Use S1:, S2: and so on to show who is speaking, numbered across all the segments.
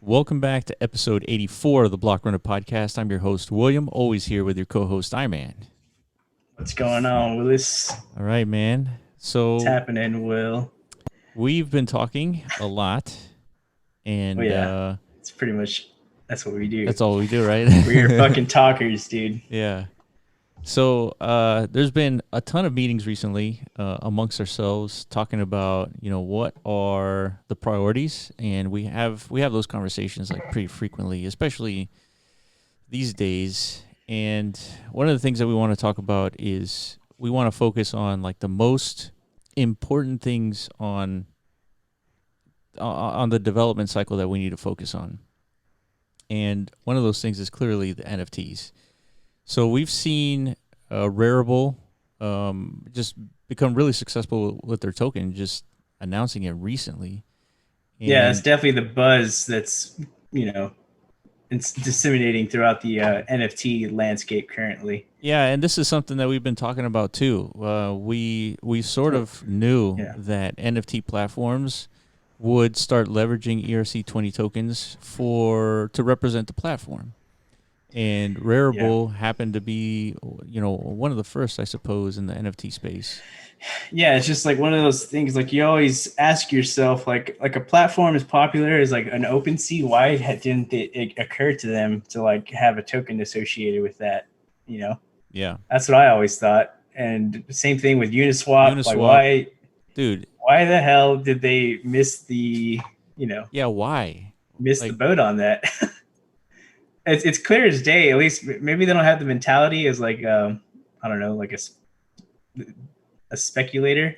S1: Welcome back to episode 84 of the Block Runner Podcast. I'm your host, William, always here with your co-host, Iman.
S2: What's going on, Willis?
S1: All right, man.
S2: What's
S1: So
S2: happening, Will?
S1: we've been talking a lot,
S2: Oh
S1: and
S2: yeah, it's pretty much that's what we do.
S1: that's all we do, right?
S2: We're fucking talkers, dude.
S1: Yeah. So there's been a ton of meetings recently amongst ourselves talking about, what are the priorities, and we have those conversations like pretty frequently, especially these days. And one of the things that we want to talk about is we want to focus on like the most important things on the development cycle that we need to focus on. And one of those things is clearly the NFTs. So we've seen Rarible just become really successful with their token, just announcing it recently.
S2: Yeah, it's
S1: And
S2: definitely the buzz that's it's disseminating throughout the NFT landscape currently.
S1: yeah, and this is something that we've been talking about too. We sort of knew
S2: Yeah,
S1: that NFT platforms would start leveraging ERC20 tokens to represent the platform. And
S2: yeah.
S1: Rarible happened to be, one of the first, I suppose, in the NFT space.
S2: Yeah, it's just like one of those things. Like you always ask yourself, like a platform as popular as like an OpenSea, why didn't it occur to them to like have a token associated with that? You know,
S1: Yeah,
S2: that's what I always thought. And same thing with Uniswap. Like
S1: Uniswap, dude.
S2: why the hell did they miss
S1: Yeah, why?
S2: miss the
S1: Like,
S2: boat on that? It's clear as day. At least maybe they don't have the mentality as like I don't know, like a speculator.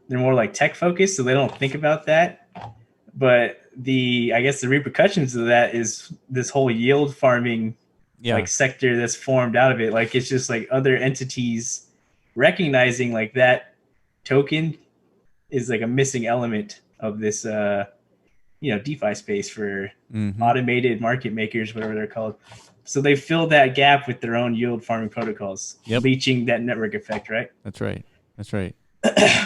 S2: They're more like tech focused, so they don't think about that. But I guess the repercussions of that is this whole yield farming
S1: yeah,
S2: like sector that's formed out of it. Like it's just like other entities recognizing like that token is like a missing element of this DeFi space for
S1: mm-hmm.
S2: automated market makers, whatever they're called. So they filled that gap with their own yield farming protocols,
S1: Yep,
S2: leeching that network effect, right?
S1: that's right. That's right.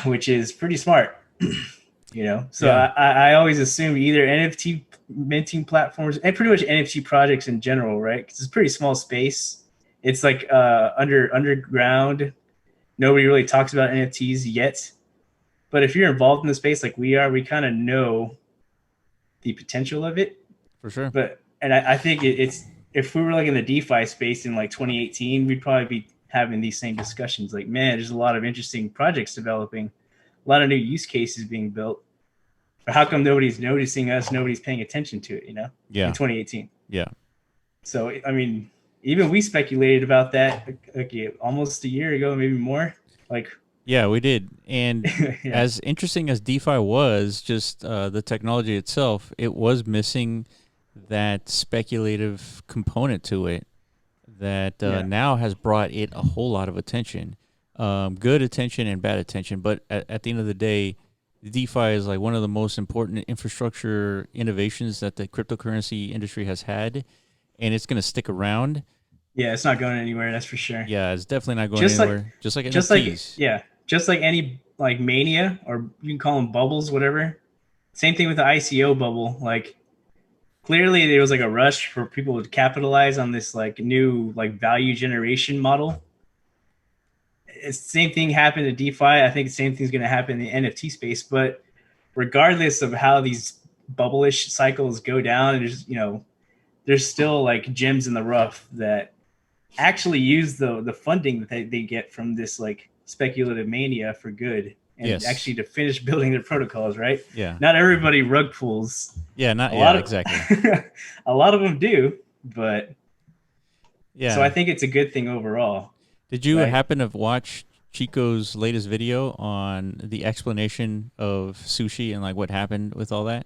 S2: Which is pretty smart. So
S1: Yeah,
S2: I always assume either NFT minting platforms and pretty much NFT projects in general, right? Because it's a pretty small space. It's like underground. Nobody really talks about NFTs yet. But if you're involved in the space like we are, we kind of know the potential of it.
S1: for sure.
S2: I think it's if we were like in the DeFi space in like 2018, we'd probably be having these same discussions. Like, man, there's a lot of interesting projects developing, a lot of new use cases being built. But how come nobody's noticing us? Nobody's paying attention to it, in
S1: Yeah,
S2: 2018.
S1: yeah,
S2: So, I mean, even we speculated about that almost a year ago, maybe more. Like,
S1: yeah. We did. And
S2: yeah,
S1: as interesting as DeFi was, just the technology itself, it was missing that speculative component to it that
S2: yeah,
S1: now has brought it a whole lot of attention, good attention and bad attention. But at the end of the day, DeFi is like one of the most important infrastructure innovations that the cryptocurrency industry has had, and it's going to stick around.
S2: yeah. It's not going anywhere, that's for sure.
S1: Yeah, it's definitely not going
S2: Just like,
S1: anywhere. Just like
S2: just like,
S1: NFTs.
S2: yeah, just like any like mania, or you can call them bubbles, whatever. Same thing with the ICO bubble. Like, clearly there was like a rush for people to capitalize on this like new like value generation model. It's the same thing happened to DeFi. I think the same thing's going to happen in the NFT space. But regardless of how these bubble-ish cycles go down, there's still like gems in the rough that actually use the funding that they get from this like speculative mania for good and
S1: Yes.
S2: actually to finish building their protocols, right?
S1: Yeah.
S2: Not everybody rug pulls.
S1: Yeah. Not.
S2: A
S1: Yeah.
S2: lot of
S1: Exactly.
S2: a lot of them do, but so I
S1: Yeah.
S2: think it's a good thing overall,
S1: Did you
S2: right?
S1: happen to watch Chico's latest video on the explanation of sushi and like what happened with all that?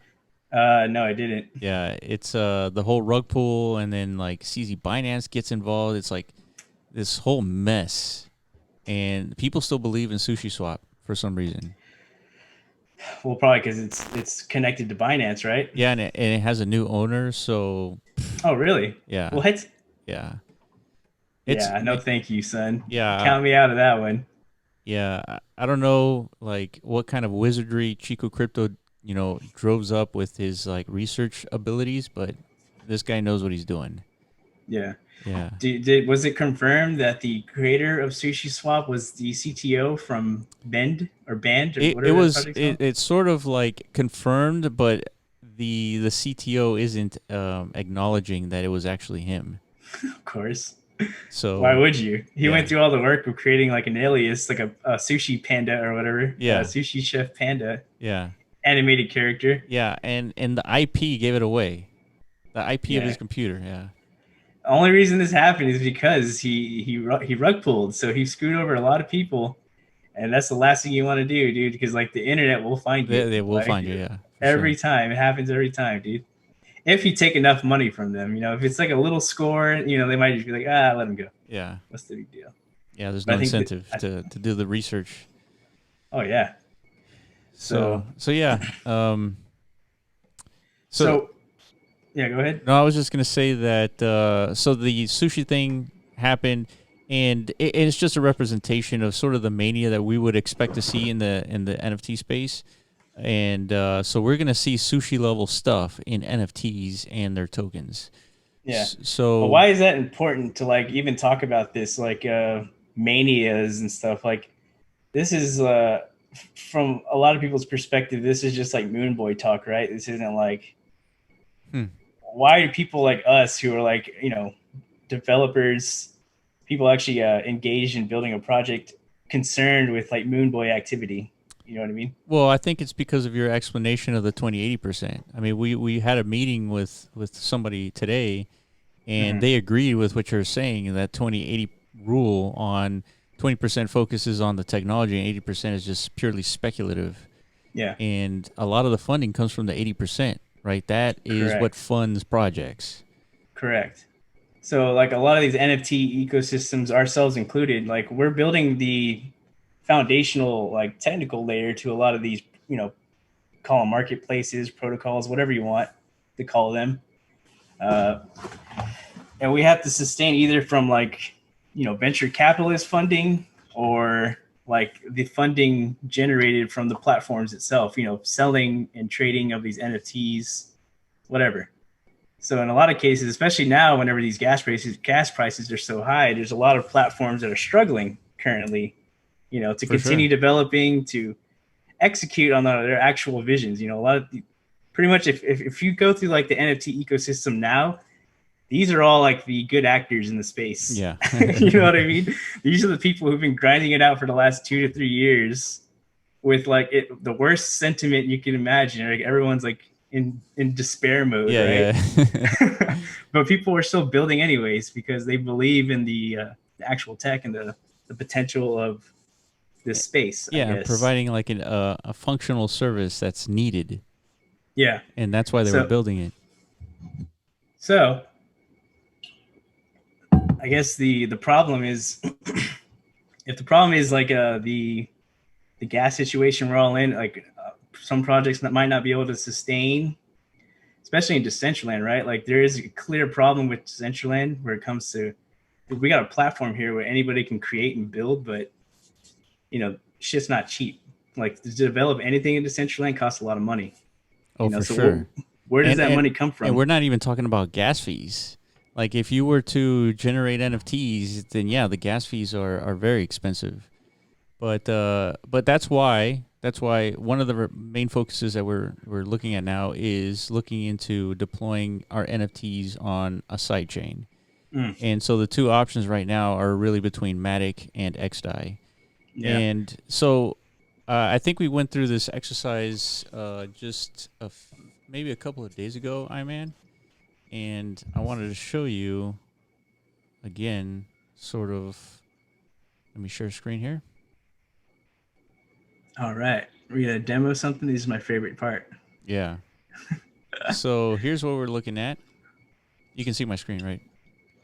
S2: No, I didn't.
S1: Yeah, it's the whole rug pull, and then like CZ Binance gets involved. It's like this whole mess, and people still believe in Sushi Swap for some reason.
S2: Well, probably because it's connected to Binance, right?
S1: Yeah, and it has a new owner, so
S2: Oh, really?
S1: yeah,
S2: What?
S1: yeah, it's
S2: Yeah, no, thank you, son.
S1: yeah,
S2: Count me out of that one.
S1: yeah. I don't know like what kind of wizardry Chico Crypto droves up with his like research abilities, but this guy knows what he's doing.
S2: Yeah.
S1: Yeah.
S2: Was it confirmed that the creator of Sushi Swap was the CTO from Band or
S1: It
S2: whatever that
S1: was
S2: project's called?
S1: it's sort of like confirmed, but the CTO isn't acknowledging that it was actually him.
S2: Of course. Why
S1: So
S2: would you? He
S1: yeah,
S2: went through all the work of creating like an alias, like a sushi panda or whatever,
S1: yeah,
S2: sushi chef panda
S1: yeah,
S2: animated character.
S1: yeah, and the IP gave it away. The IP of his
S2: Yeah.
S1: computer. Yeah,
S2: The only reason this happened is because he rug pulled, so he screwed over a lot of people, and that's the last thing you want to do, dude. Because like the internet will find you,
S1: they will
S2: like
S1: find you. Yeah, for
S2: every
S1: sure.
S2: time. It happens every time, dude. If you take enough money from them, if it's like a little score, they might just be like, let him go.
S1: Yeah,
S2: What's the big deal?
S1: yeah. There's
S2: But
S1: no
S2: I think that,
S1: incentive to do the research.
S2: oh yeah.
S1: So
S2: So
S1: so yeah. So
S2: so yeah, go ahead.
S1: no, I was just gonna say that. So the sushi thing happened, and it's just a representation of sort of the mania that we would expect to see in the NFT space. And so we're gonna see sushi level stuff in NFTs and their tokens.
S2: Yeah. But
S1: So
S2: why is that important to like even talk about this like manias and stuff? Like this is from a lot of people's perspective, this is just like moon boy talk, right? This isn't like
S1: hmm,
S2: why do people like us who are like, developers, people actually engaged in building a project concerned with like moon boy activity? You know what I mean?
S1: well, I think it's because of your explanation of the 20-80%. I mean, we had a meeting with somebody today, and
S2: Mm-hmm.
S1: they agreed with what you're saying, that 20-80 rule on 20% focuses on the technology and 80% is just purely speculative.
S2: Yeah,
S1: And a lot of the funding comes from the 80%, right? That is what
S2: correct.
S1: funds projects.
S2: Correct. So like a lot of these NFT ecosystems, ourselves included, like we're building the foundational like technical layer to a lot of these, call them marketplaces, protocols, whatever you want to call them. Uh, and we have to sustain either from like, venture capitalist funding or like the funding generated from the platforms itself, selling and trading of these NFTs, whatever. So in a lot of cases, especially now, whenever these gas prices are so high, there's a lot of platforms that are struggling currently, to
S1: For
S2: continue
S1: sure.
S2: developing, to execute on their actual visions. A lot of pretty much if you go through like the NFT ecosystem now, these are all like the good actors in the space.
S1: Yeah.
S2: You know what I mean? These are the people who've been grinding it out for the last 2 to 3 years with like the worst sentiment you can imagine. Like everyone's like in despair mode,
S1: Yeah,
S2: right?
S1: yeah.
S2: But people are still building anyways because they believe in the actual tech and the potential of this space, I
S1: Yeah,
S2: guess.
S1: providing like a functional service that's needed,
S2: Yeah.
S1: and that's why they were
S2: So
S1: building it.
S2: so I guess the problem is if the problem is like the gas situation we're all in, like some projects that might not be able to sustain, especially in Decentraland, right? Like there is a clear problem with Decentraland where it comes to we got a platform here where anybody can create and build, but shit's not cheap. Like to develop anything in Decentraland costs a lot of money.
S1: Oh, for
S2: So
S1: sure.
S2: where does
S1: And
S2: that
S1: and
S2: money come
S1: and
S2: from?
S1: we're not even talking about gas fees. Like if you were to generate NFTs, then yeah, the gas fees are very expensive. But that's why one of the main focuses that we're looking at now is looking into deploying our NFTs on a side chain.
S2: Mm,
S1: And so the two options right now are really between Matic and XDAI.
S2: yeah.
S1: And so I think we went through this exercise just maybe a couple of days ago, Iman. And I wanted to show you again, sort of. Let me share screen here.
S2: All right. We're gonna demo something. This is my favorite part.
S1: Yeah. So here's what we're looking at. You can see my screen, right?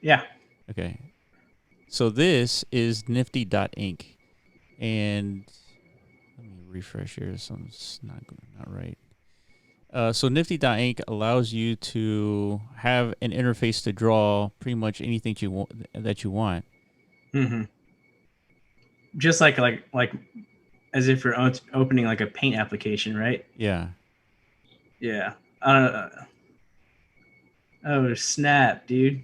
S2: Yeah.
S1: Okay. So this is nifty.inc. And let me refresh here. Something's not right. So nifty.inc allows you to have an interface to draw pretty much anything that you want.
S2: Mm-hmm. Just like as if you're opening like a paint application, right?
S1: Yeah.
S2: Yeah. Oh snap, dude.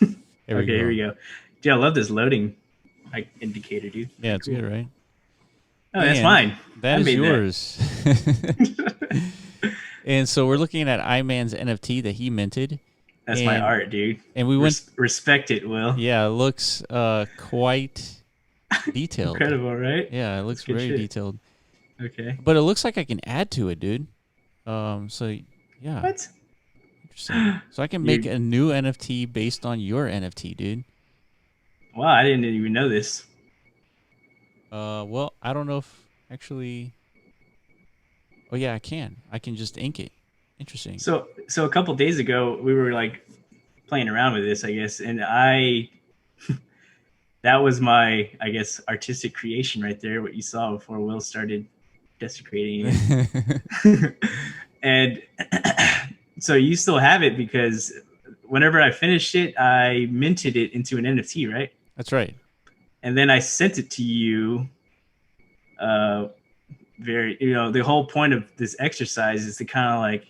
S1: There we
S2: Okay, here
S1: go.
S2: we go. Dude, I love this loading like indicator, dude.
S1: Yeah,
S2: Pretty
S1: it's good,
S2: cool.
S1: right?
S2: Oh, that's
S1: And
S2: mine.
S1: that
S2: I
S1: is
S2: made that.
S1: yours. And so we're looking at Iman's NFT that he minted,
S2: That's my
S1: and
S2: art, dude.
S1: we went.
S2: Respect it, Will.
S1: Yeah, it looks quite detailed.
S2: Incredible, right?
S1: Yeah, it
S2: That's
S1: looks
S2: good
S1: very
S2: shit.
S1: detailed.
S2: Okay.
S1: But it looks like I can add to it, dude. So yeah,
S2: What?
S1: interesting. So I can make
S2: You
S1: a new NFT based on your NFT, dude.
S2: wow, I didn't even know this.
S1: Well, I don't know if actually. Oh yeah, I can. I can just ink it. Interesting.
S2: So a couple days ago we were like playing around with this, I guess, and that was my, I guess, artistic creation right there, what you saw before Will started desecrating it. And so you still have it because whenever I finished it, I minted it into an NFT, right?
S1: That's right.
S2: And then I sent it to you. Uh, the whole point of this exercise is to kind of like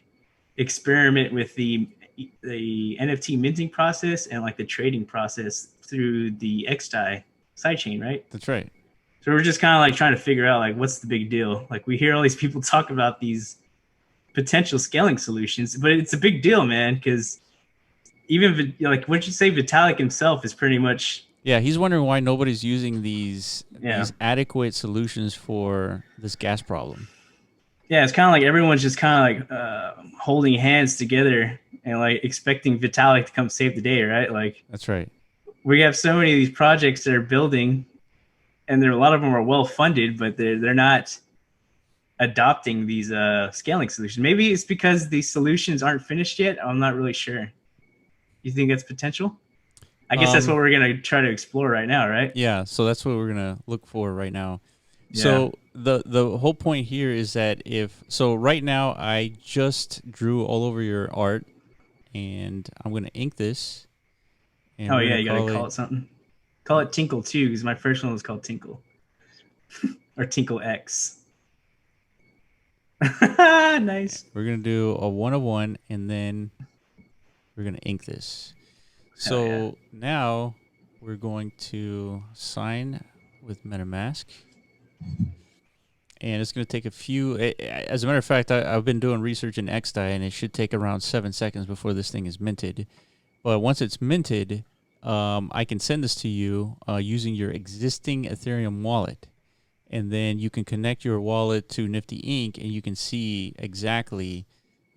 S2: experiment with the NFT minting process and like the trading process through the XDAI sidechain, right?
S1: That's right.
S2: So we're just kind of like trying to figure out like what's the big deal. Like we hear all these people talk about these potential scaling solutions, but it's a big deal, man, because even like what you say, Vitalik himself is pretty much
S1: Yeah, he's wondering why nobody's using
S2: yeah.
S1: these adequate solutions for this gas problem.
S2: Yeah, it's kind of like everyone's just kind of like holding hands together and like expecting Vitalik to come save the day, right? Like
S1: That's right.
S2: we have so many of these projects that are building, and a lot of them are well funded, but they're not adopting these scaling solutions. Maybe it's because these solutions aren't finished yet. I'm not really sure. You think that's potential? I guess that's what
S1: Um,
S2: we're gonna try to explore right now, right?
S1: yeah, so that's what we're gonna look for right now.
S2: Yeah.
S1: So the whole point here is that if so, right now I just drew all over your art, and I'm gonna ink this, and
S2: Oh
S1: we're
S2: yeah,
S1: gonna
S2: you gotta
S1: call
S2: call
S1: it.
S2: it something. Call it Tinkle too, because my first one was called Tinkle or Tinkle X. Nice.
S1: We're gonna do a 101, and then we're gonna ink this.
S2: Hell yeah.
S1: So now we're going to sign with MetaMask, and it's going to take a few. As a matter of fact, I've been doing research in XDAI, and it should take around 7 seconds before this thing is minted. But once it's minted, I can send this to you using your existing Ethereum wallet, and then you can connect your wallet to Nifty Inc. and you can see exactly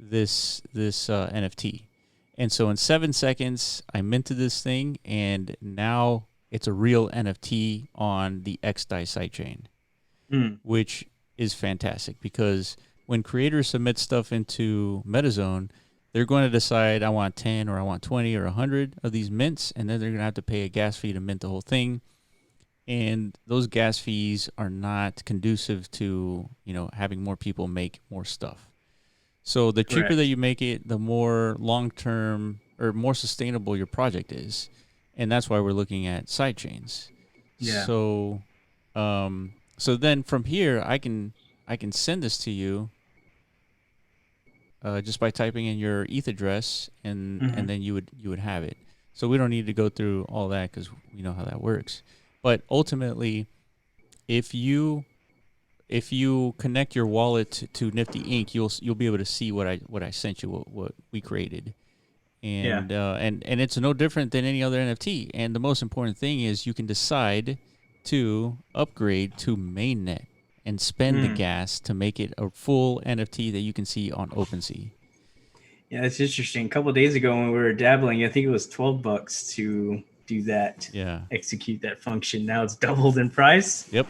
S1: this NFT. And so in 7 seconds, I minted this thing, and now it's a real NFT on the XDAI sidechain,
S2: Mm.
S1: which is fantastic because when creators submit stuff into MetaZone, they're going to decide I want 10 or I want 20 or 100 of these mints, and then they're going to have to pay a gas fee to mint the whole thing. And those gas fees are not conducive to, having more people make more stuff. So the cheaper that
S2: Correct.
S1: you make it, the more long-term or more sustainable your project is. And that's why we're looking at sidechains.
S2: Yeah.
S1: So then from here I can send this to you just by typing in your ETH address, and
S2: Mm-hmm.
S1: then you would have it. So we don't need to go through all that because we know how that works. But ultimately, if you connect your wallet to Nifty Inc., you'll be able to see what I sent you, what we created,
S2: Yeah.
S1: and it's no different than any other NFT. And the most important thing is you can decide to upgrade to mainnet and spend the
S2: Mm.
S1: gas to make it a full NFT that you can see on OpenSea.
S2: Yeah, that's interesting. A couple of days ago when we were dabbling, I think it was $12 to do that,
S1: Yeah.
S2: execute that function. Now it's doubled in price.
S1: Yep.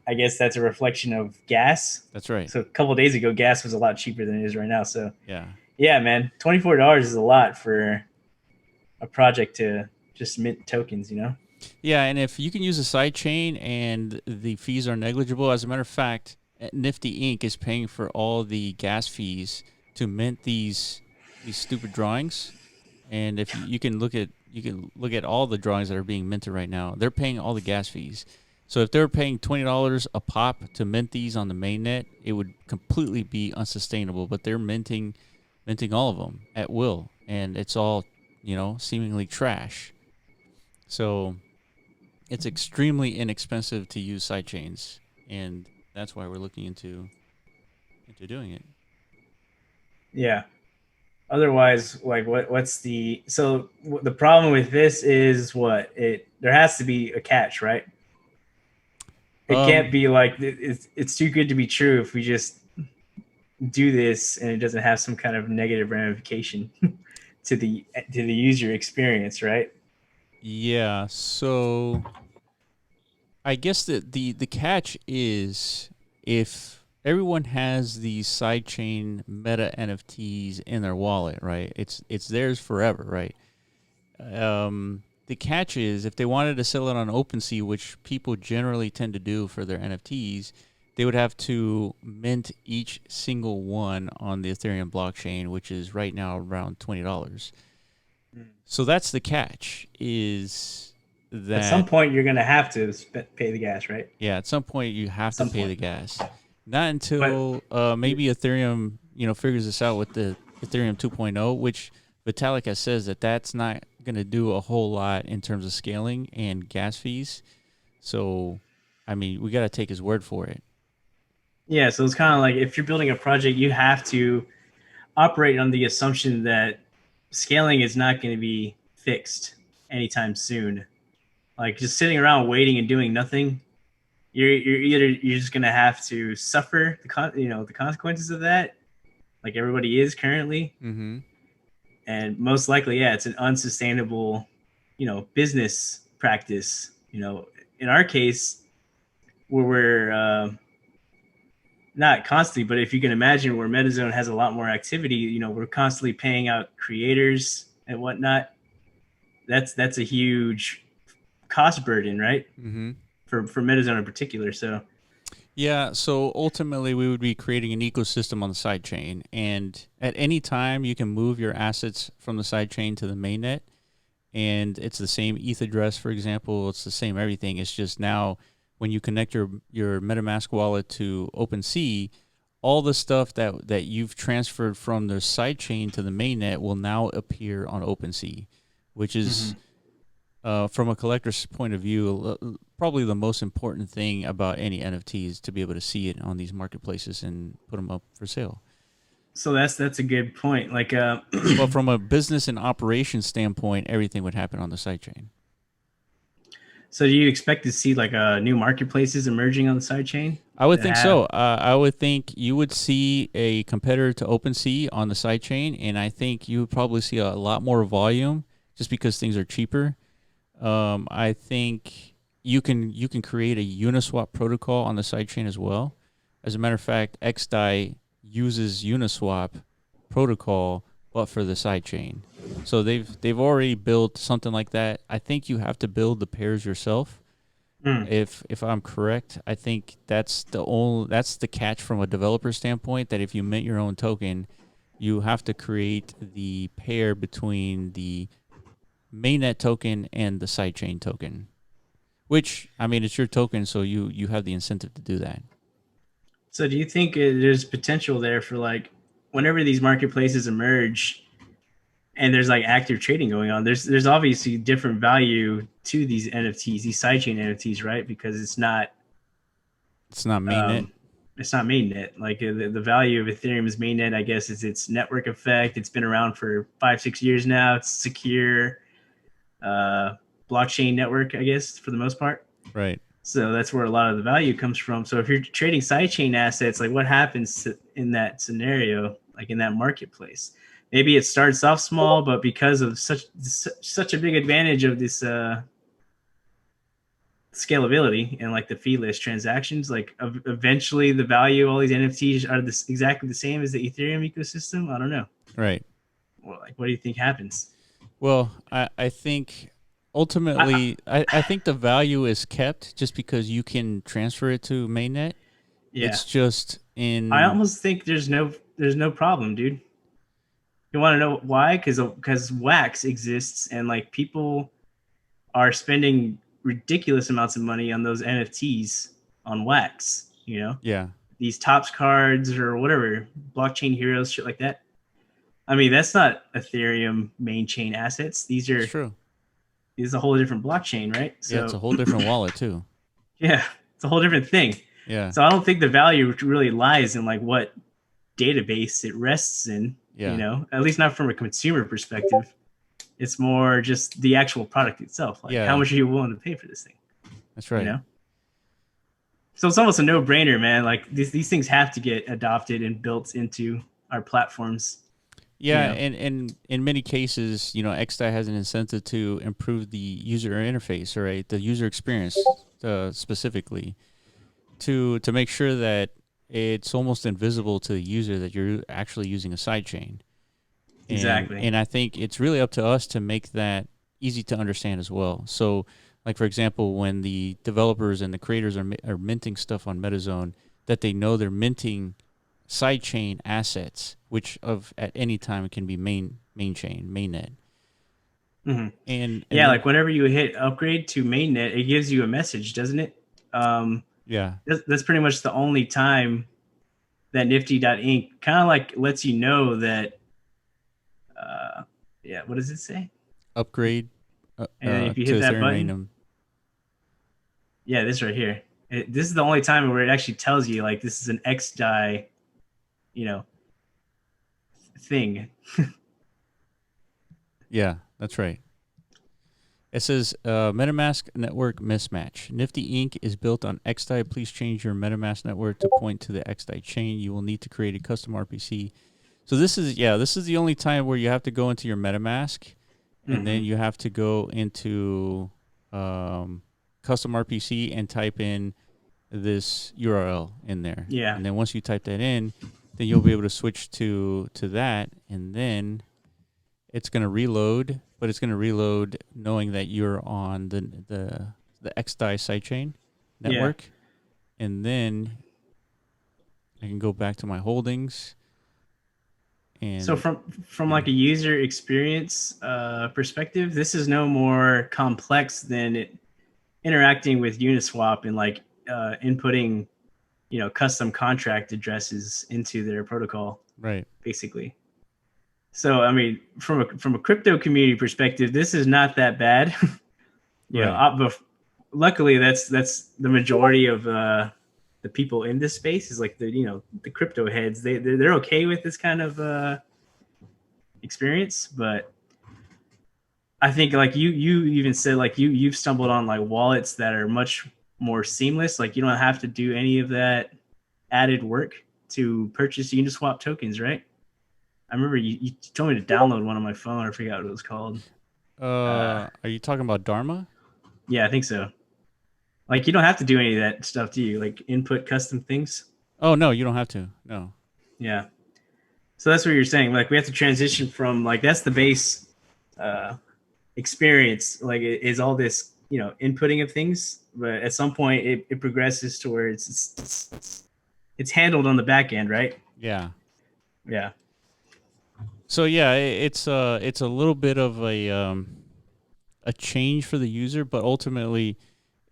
S2: I guess that's a reflection of gas.
S1: That's right.
S2: So a couple of days ago, gas was a lot cheaper than it is right now. So
S1: Yeah.
S2: yeah, man, $24 is a lot for a project to just mint tokens.
S1: Yeah, and if you can use a side chain and the fees are negligible, as a matter of fact, Nifty Inc. is paying for all the gas fees to mint these stupid drawings. And if you can look at all the drawings that are being minted right now, they're paying all the gas fees. So if they were paying $20 a pop to mint these on the mainnet, it would completely be unsustainable. But they're minting all of them at will, and it's all, seemingly trash. So it's extremely inexpensive to use sidechains, and that's why we're looking into doing it.
S2: Yeah. Otherwise, like what's the the problem with this is what it there has to be a catch, right? It can't
S1: Um,
S2: be like it's too good to be true if we just do this and it doesn't have some kind of negative ramification to the user experience, right?
S1: yeah. So I guess the catch is if everyone has these sidechain meta NFTs in their wallet, right? It's theirs forever, right? The catch is if they wanted to sell it on OpenSea, which people generally tend to do for their NFTs, they would have to mint each single one on the Ethereum blockchain, which is right now around $20. So that's the catch is
S2: At some
S1: that
S2: point, you're gonna have to pay the gas, right?
S1: yeah, at some point you
S2: At
S1: have to
S2: some
S1: pay
S2: point,
S1: the gas. Not
S2: but
S1: until maybe Ethereum, figures this out with the Ethereum 2.0, which Vitalik has says that that's not going to do a whole lot in terms of scaling and gas fees. So, I mean, we got to take his word for it.
S2: yeah, so it's kind of like if you're building a project, you have to operate on the assumption that scaling is not going to be fixed anytime soon. Like just sitting around waiting and doing nothing, you're just going to have to suffer the consequences of that, like everybody is currently,
S1: Mm-hmm.
S2: and most likely, yeah, it's an unsustainable, business practice. In our case, where we're not constantly, but if you can imagine where MetaZone has a lot more activity, we're constantly paying out creators and whatnot. That's a huge cost burden, right?
S1: Mm-hmm.
S2: For MetaZone in particular. So
S1: Yeah, so ultimately we would be creating an ecosystem on the sidechain, and at any time you can move your assets from the sidechain to the mainnet, and it's the same ETH address, for example. It's the same everything. It's just now when you connect your MetaMask wallet to OpenSea, all the stuff that you've transferred from the sidechain to the mainnet will now appear on OpenSea, which is from a collector's point of view, probably the most important thing about any NFT is to be able to see it on these marketplaces and put them up for sale.
S2: so that's a good point. Like
S1: But from a business and operations standpoint, everything would happen on the sidechain.
S2: so do you expect to see like new marketplaces emerging on the sidechain
S1: I would
S2: that
S1: think
S2: have
S1: so. I would think you would see a competitor to OpenSea on the sidechain, and I think you would probably see a lot more volume just because things are cheaper. I think you can create a Uniswap protocol on the sidechain as well. As a matter of fact, XDAI uses Uniswap protocol, but for the sidechain. So they've already built something like that. I think you have to build the pairs yourself.
S2: mm.
S1: If I'm correct, I think that's the catch from a developer standpoint. That if you mint your own token, you have to create the pair between the mainnet token and the sidechain token. Which I mean, it's your token, so you have the incentive to do that.
S2: So do you think there's potential there for like whenever these marketplaces emerge and there's like active trading going on, there's obviously different value to these NFTs, these sidechain NFTs, right? Because
S1: It's not mainnet,
S2: um, it's not mainnet. Like the value of Ethereum's mainnet, I guess, is its network effect. It's been around for 5-6 years now. It's secure uh, blockchain network, I guess, for the most part.
S1: right?
S2: So that's where a lot of the value comes from. So if you're trading sidechain assets, like what happens in that scenario, like in that marketplace? Maybe it starts off small, but because of such a big advantage of this scalability and like the feeless transactions, like eventually the value of all these NFTs are exactly the same as the Ethereum ecosystem. I don't know.
S1: Right.
S2: Well, like, what do you think happens?
S1: Well, I think
S2: I,
S1: ultimately I think the value is kept just because you can transfer it to mainnet.
S2: yeah,
S1: It's just
S2: I
S1: in
S2: almost think there's no problem, dude. You want to know why? Because wax exists, and like people are spending. ridiculous amounts of money on those NFTs on wax,
S1: Yeah,
S2: these tops cards or whatever, blockchain heroes, shit like that. I mean, that's not Ethereum main chain assets. These
S1: it's
S2: are
S1: true.
S2: is a whole different blockchain, right?
S1: Yeah, it's
S2: So
S1: a whole different wallet too.
S2: yeah, it's a whole different thing.
S1: Yeah,
S2: So I don't think the value really lies in like what database it rests in,
S1: yeah,
S2: at least not from a consumer perspective. It's more just the actual product itself. Like, how
S1: yeah.
S2: much are you willing to pay for this thing?
S1: That's
S2: You
S1: right.
S2: know? So it's almost a no-brainer, man. Like these things have to get adopted and built into our platforms.
S1: Yeah, and in many cases, XDAI has an incentive to improve the user interface, right? The user experience, specifically, to make sure that it's almost invisible to the user that you're actually using a sidechain. And
S2: Exactly.
S1: and I think it's really up to us to make that easy to understand as well. So, like for example, when the developers and the creators are minting stuff on MetaZone, that they know they're minting sidechain assets, which of at any time can be main chain, mainnet.
S2: Mm-hmm.
S1: And
S2: Yeah,
S1: then
S2: like whenever you hit upgrade to mainnet, it gives you a message, doesn't it?
S1: yeah,
S2: That's pretty much the only time that Nifty.inc kind of like lets you know that. Yeah, what does it say?
S1: upgrade
S2: And then if you
S1: to
S2: hit that button,
S1: Ethereum.
S2: yeah, this right here. This is the only time where it actually tells you like this is an XDAI, you know, thing.
S1: Yeah, that's right. It says MetaMask network mismatch. Nifty Inc. is built on XDAI. Please change your MetaMask network to point to the XDAI chain. You will need to create a custom RPC. So this is the only time where you have to go into your MetaMask, and
S2: Mm-hmm.
S1: then you have to go into custom RPC and type in this URL in there.
S2: Yeah,
S1: And then once you type that in, then you'll be able to switch to that, and then it's going to reload, but it's going to reload knowing that you're on the XDAI sidechain
S2: yeah.
S1: network, and then I can go back to my holdings
S2: So
S1: and
S2: from
S1: yeah,
S2: like a user experience perspective, this is no more complex than interacting with Uniswap and like inputting, custom contract addresses into their protocol,
S1: right,
S2: basically. So I mean, from a crypto community perspective, this is not that bad.
S1: right,
S2: But luckily that's the majority of the people in this space is like the crypto heads. They're okay with this kind of experience, but I think like you even said like you've stumbled on like wallets that are much more seamless. Like you don't have to do any of that added work to purchase Uniswap tokens, right? I remember you told me to download one on my phone. I forgot what it was called.
S1: are you talking about Dharma?
S2: Yeah, I think so. Like you don't have to do any of that stuff, do you? Like input custom things.
S1: Oh no, you don't have to. No.
S2: Yeah. So that's what you're saying. Like we have to transition from like that's the base uh, experience. Like it is all this inputting of things, but at some point it progresses to where it's handled on the back end, right?
S1: Yeah.
S2: Yeah.
S1: So yeah, it's a little bit of a change for the user, but ultimately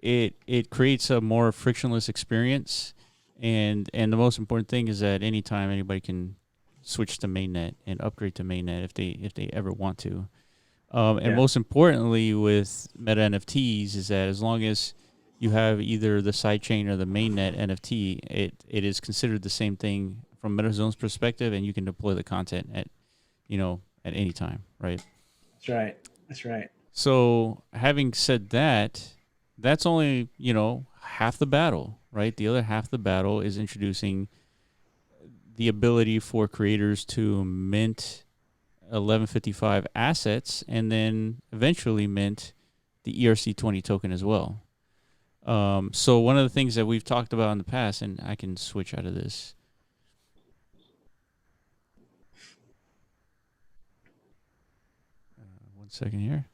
S1: it creates a more frictionless experience, and the most important thing is that anytime anybody can switch to mainnet and upgrade to mainnet if they ever want to. And
S2: Yeah.
S1: most importantly, with Meta NFTs, is that as long as you have either the sidechain or the mainnet NFT, it is considered the same thing from MetaZone's perspective, and you can deploy the content at any time, right?
S2: That's right. That's right.
S1: So having said that, that's only half the battle, right? The other half of the battle is introducing the ability for creators to mint 1155 assets and then eventually mint the ERC20 token as well. So one of the things that we've talked about in the past, and I can switch out of this. One second here.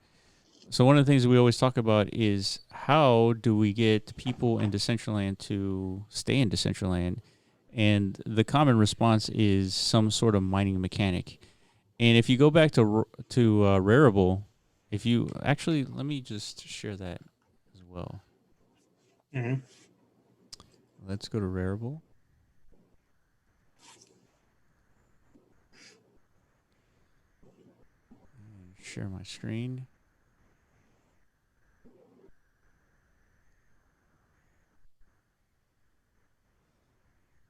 S1: So one of the things that we always talk about is how do we get people in Decentraland to stay in Decentraland? And the common response is some sort of mining mechanic. And if you go back to Rarible, if you actually let me just share that as well.
S2: Mm-hmm.
S1: Let's go to Rarible. And share my screen.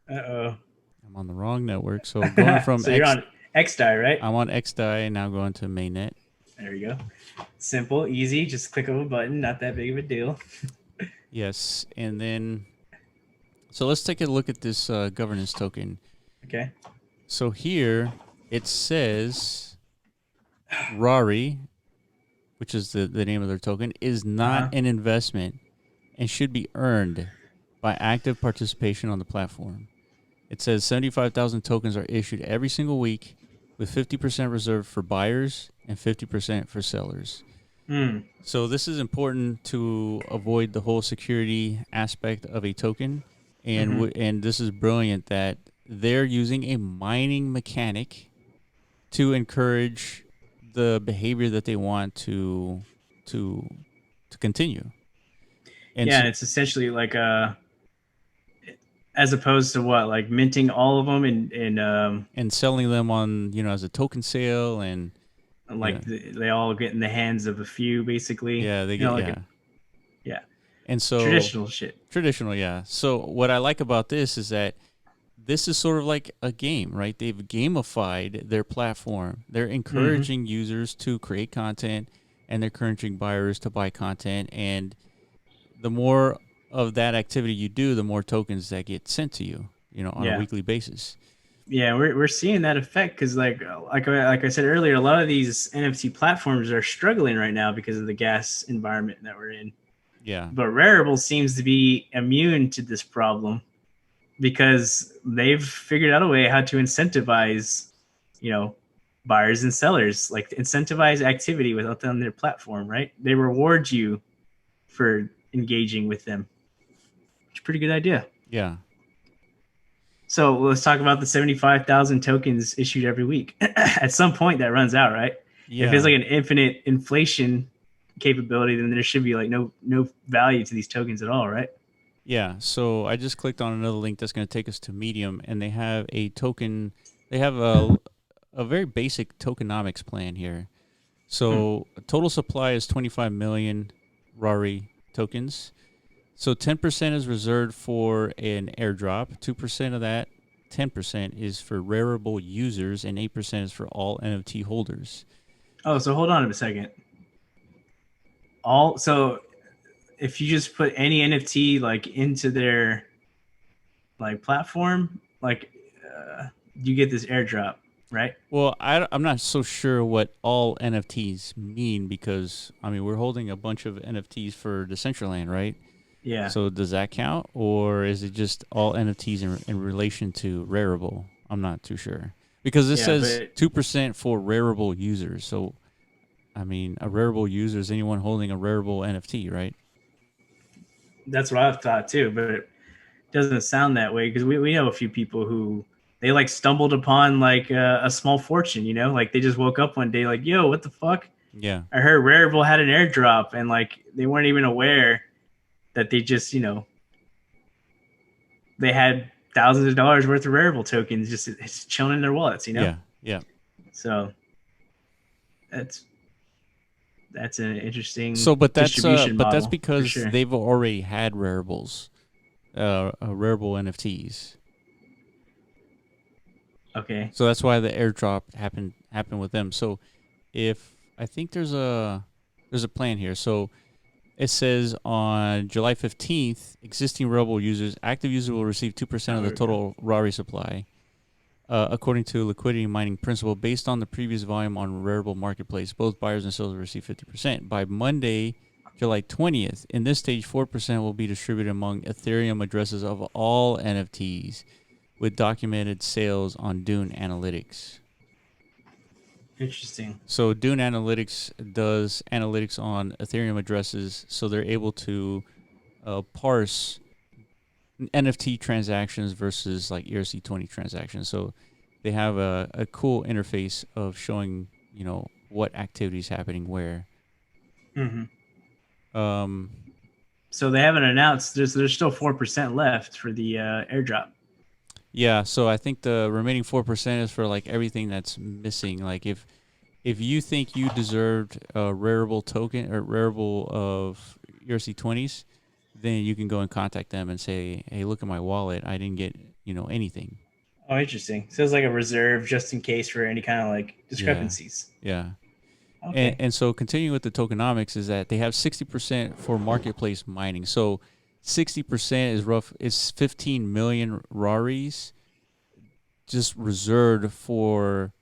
S2: Uh-oh.
S1: I'm on the wrong network. So going from
S2: So you're on XDAI, right?
S1: I'm on XDAI, now going to mainnet.
S2: There you go. Simple, easy. Just click of a button. Not that big of a deal.
S1: Yes, and then so let's take a look at this governance token.
S2: Okay.
S1: So here it says RARI, which is the name of their token, is not an investment and should be earned by active participation on the platform. It says 75,000 tokens are issued every single week, with 50% reserved for buyers and 50% for sellers. So this is important to avoid the whole security aspect of a token. And and this is brilliant that they're using a mining mechanic to encourage the behavior that they want to continue. And
S2: yeah, and it's essentially like as opposed to what, like minting all of them
S1: and selling them on, as a token sale, and
S2: like they all get in the hands of a few, basically.
S1: yeah, they get
S2: Yeah.
S1: And so
S2: Traditional shit.
S1: Traditional, yeah. So what I like about this is that this is sort of like a game, right? They've gamified their platform. They're encouraging users to create content, and they're encouraging buyers to buy content. And the more of that activity you do, the more tokens that get sent to you, on a weekly basis.
S2: Yeah, we're seeing that effect because like I said earlier, a lot of these NFT platforms are struggling right now because of the gas environment that we're in.
S1: Yeah.
S2: But Rarible seems to be immune to this problem because they've figured out a way how to incentivize, buyers and sellers, like incentivize activity without on their platform, right? They reward you for engaging with them. It's a pretty good idea.
S1: Yeah.
S2: So let's talk about the 75,000 tokens issued every week. At some point that runs out, right?
S1: Yeah.
S2: If it's like an infinite inflation capability, then there should be like no value to these tokens at all, right?
S1: Yeah. So I just clicked on another link that's going to take us to Medium, and they have a token. They have a very basic tokenomics plan here. So total supply is 25 million RARI tokens. So 10% is reserved for an airdrop. 2% of that, 10% is for Rarible users, and 8% is for all NFT holders.
S2: Oh, so hold on a second. So if you just put any NFT like into their like platform, like you get this airdrop, right?
S1: Well, I'm not so sure what all NFTs mean, because we're holding a bunch of NFTs for Decentraland, right?
S2: Yeah.
S1: So does that count, or is it just all NFTs in relation to Rarible? I'm not too sure, because this says 2% for Rarible users. So, a Rarible user is anyone holding a Rarible NFT, right?
S2: That's what I've thought too, but it doesn't sound that way because we know a few people who they like stumbled upon like a small fortune, like they just woke up one day like, yo, what the fuck?
S1: Yeah.
S2: I heard Rarible had an airdrop, and like they weren't even aware that they just, they had thousands of dollars worth of Rarible tokens just chilling in their wallets,
S1: Yeah. Yeah.
S2: So that's an interesting
S1: but
S2: distribution model.
S1: That's because they've already had Raribles, Rarible NFTs.
S2: Okay.
S1: So that's why the airdrop happened with them. So if I think there's a plan here. So it says on July 15th, existing Rarible users, active users will receive 2% of the total RARI supply, according to liquidity mining principle, based on the previous volume on Rarible marketplace. Both buyers and sellers will receive 50%. By Monday, July 20th, in this stage, 4% will be distributed among Ethereum addresses of all NFTs, with documented sales on Dune Analytics.
S2: Interesting.
S1: So Dune Analytics does analytics on Ethereum addresses, so they're able to parse NFT transactions versus like ERC20 transactions. So they have a cool interface of showing, what activity is happening where.
S2: So they haven't announced. There's still 4% left for the airdrop.
S1: Yeah, so I think the remaining 4% is for like everything that's missing. Like if you think you deserved a Rarible token or Rarible of ERC20s, then you can go and contact them and say, "Hey, look at my wallet. I didn't get, anything."
S2: Oh, interesting. So it's like a reserve just in case for any kind of like
S1: Yeah.
S2: discrepancies.
S1: Yeah. And
S2: Okay.
S1: and so continuing with the tokenomics is that they have 60% for marketplace mining. So 60% is 15 million RARIs just reserved for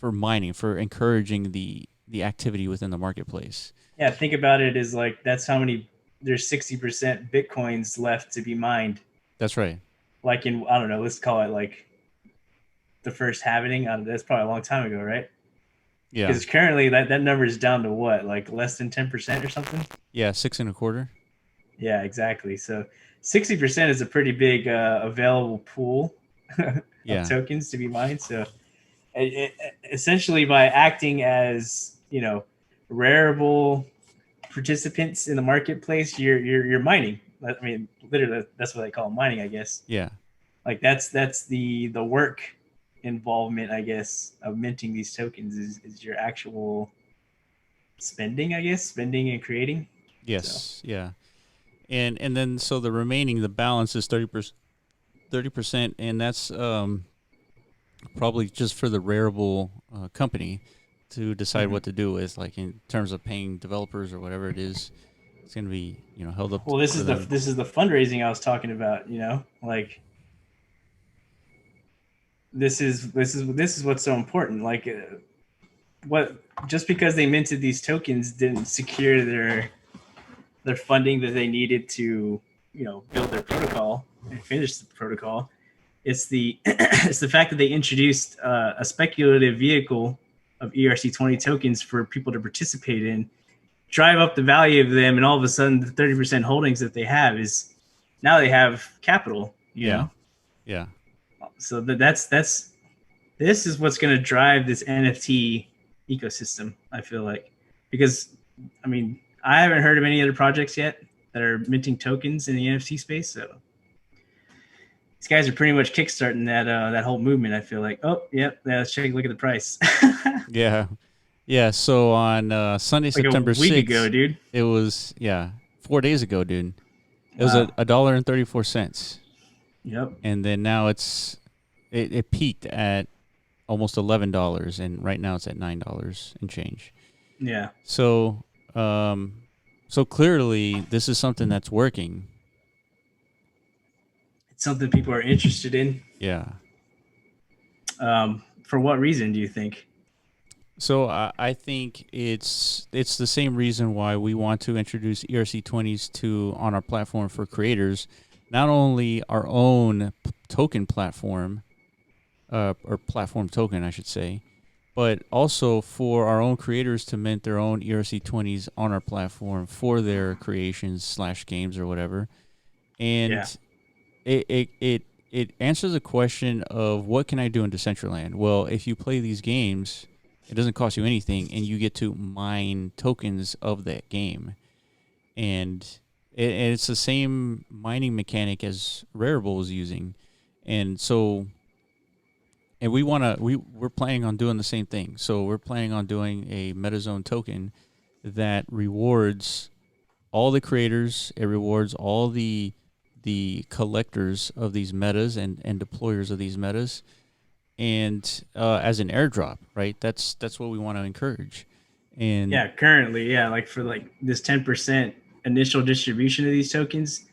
S1: mining, for encouraging the activity within the marketplace.
S2: Yeah, think about it as like that's how many there's 60% bitcoins left to be mined.
S1: That's right.
S2: Like in I don't know, let's call it like the first halving. That's probably a long time ago, right?
S1: Yeah.
S2: Because currently that number is down to what, like less than 10% or something.
S1: Yeah, 6.25.
S2: Yeah, exactly. So 60% is a pretty big available pool of
S1: Yeah.
S2: tokens to be mined. So essentially, by acting as rarible participants in the marketplace, you're mining. I mean, literally, that's what they call mining, I guess.
S1: Yeah.
S2: Like that's the work involvement, I guess, of minting these tokens is your actual spending, I guess, spending and creating. So
S1: Yes. Yeah. And then so the balance is 30%, 30%, and that's probably just for the Rarible company to decide
S2: mhm.
S1: what to do with, like in terms of paying developers or whatever it is. It's going to be, held up
S2: Well, this
S1: for
S2: is the
S1: them.
S2: this is the fundraising I was talking about. Like this is what's so important. Like what just because they minted these tokens didn't secure their funding that they needed to build their protocol and finish the protocol. It's the it's the fact that they introduced a speculative vehicle of ERC20 tokens for people to participate in, drive up the value of them, and all of a sudden the 30% holdings that they have is now they have capital.
S1: Yeah. Yeah.
S2: So that's this is what's going to drive this NFT ecosystem. I feel like because I mean I haven't heard of any other projects yet that are minting tokens in the NFT space. So these guys are pretty much kickstarting that whole movement. I feel like, oh, yep, yeah, let's take a look at the price.
S1: Yeah. Yeah. So on Sunday,
S2: Like a
S1: September
S2: week ago,
S1: 6th,
S2: dude.
S1: it was, 4 days ago, dude. It was
S2: Wow.
S1: $1.34.
S2: Yep.
S1: And then now it peaked at almost $11, and right now it's at $9 and change.
S2: Yeah.
S1: So, so clearly this is something that's working.
S2: It's something people are interested in.
S1: Yeah.
S2: For what reason do you think?
S1: So I think it's the same reason why we want to introduce ERC20s to on our platform for creators, not only our own token platform, or platform token, I should say, but also for our own creators to mint their own ERC20s on our platform for their creations/games or whatever. And
S2: Yeah.
S1: it answers the question of what can I do in Decentraland? Well, if you play these games, it doesn't cost you anything, and you get to mine tokens of that game. And it's the same mining mechanic as Rarible was using. And so, and we're planning on doing the same thing. So we're planning on doing a MetaZone token that rewards all the creators. It rewards all the collectors of these metas and deployers of these metas, and as an airdrop, right? That's what we want to encourage. And
S2: Yeah. Currently, yeah, like for like this 10% initial distribution of these tokens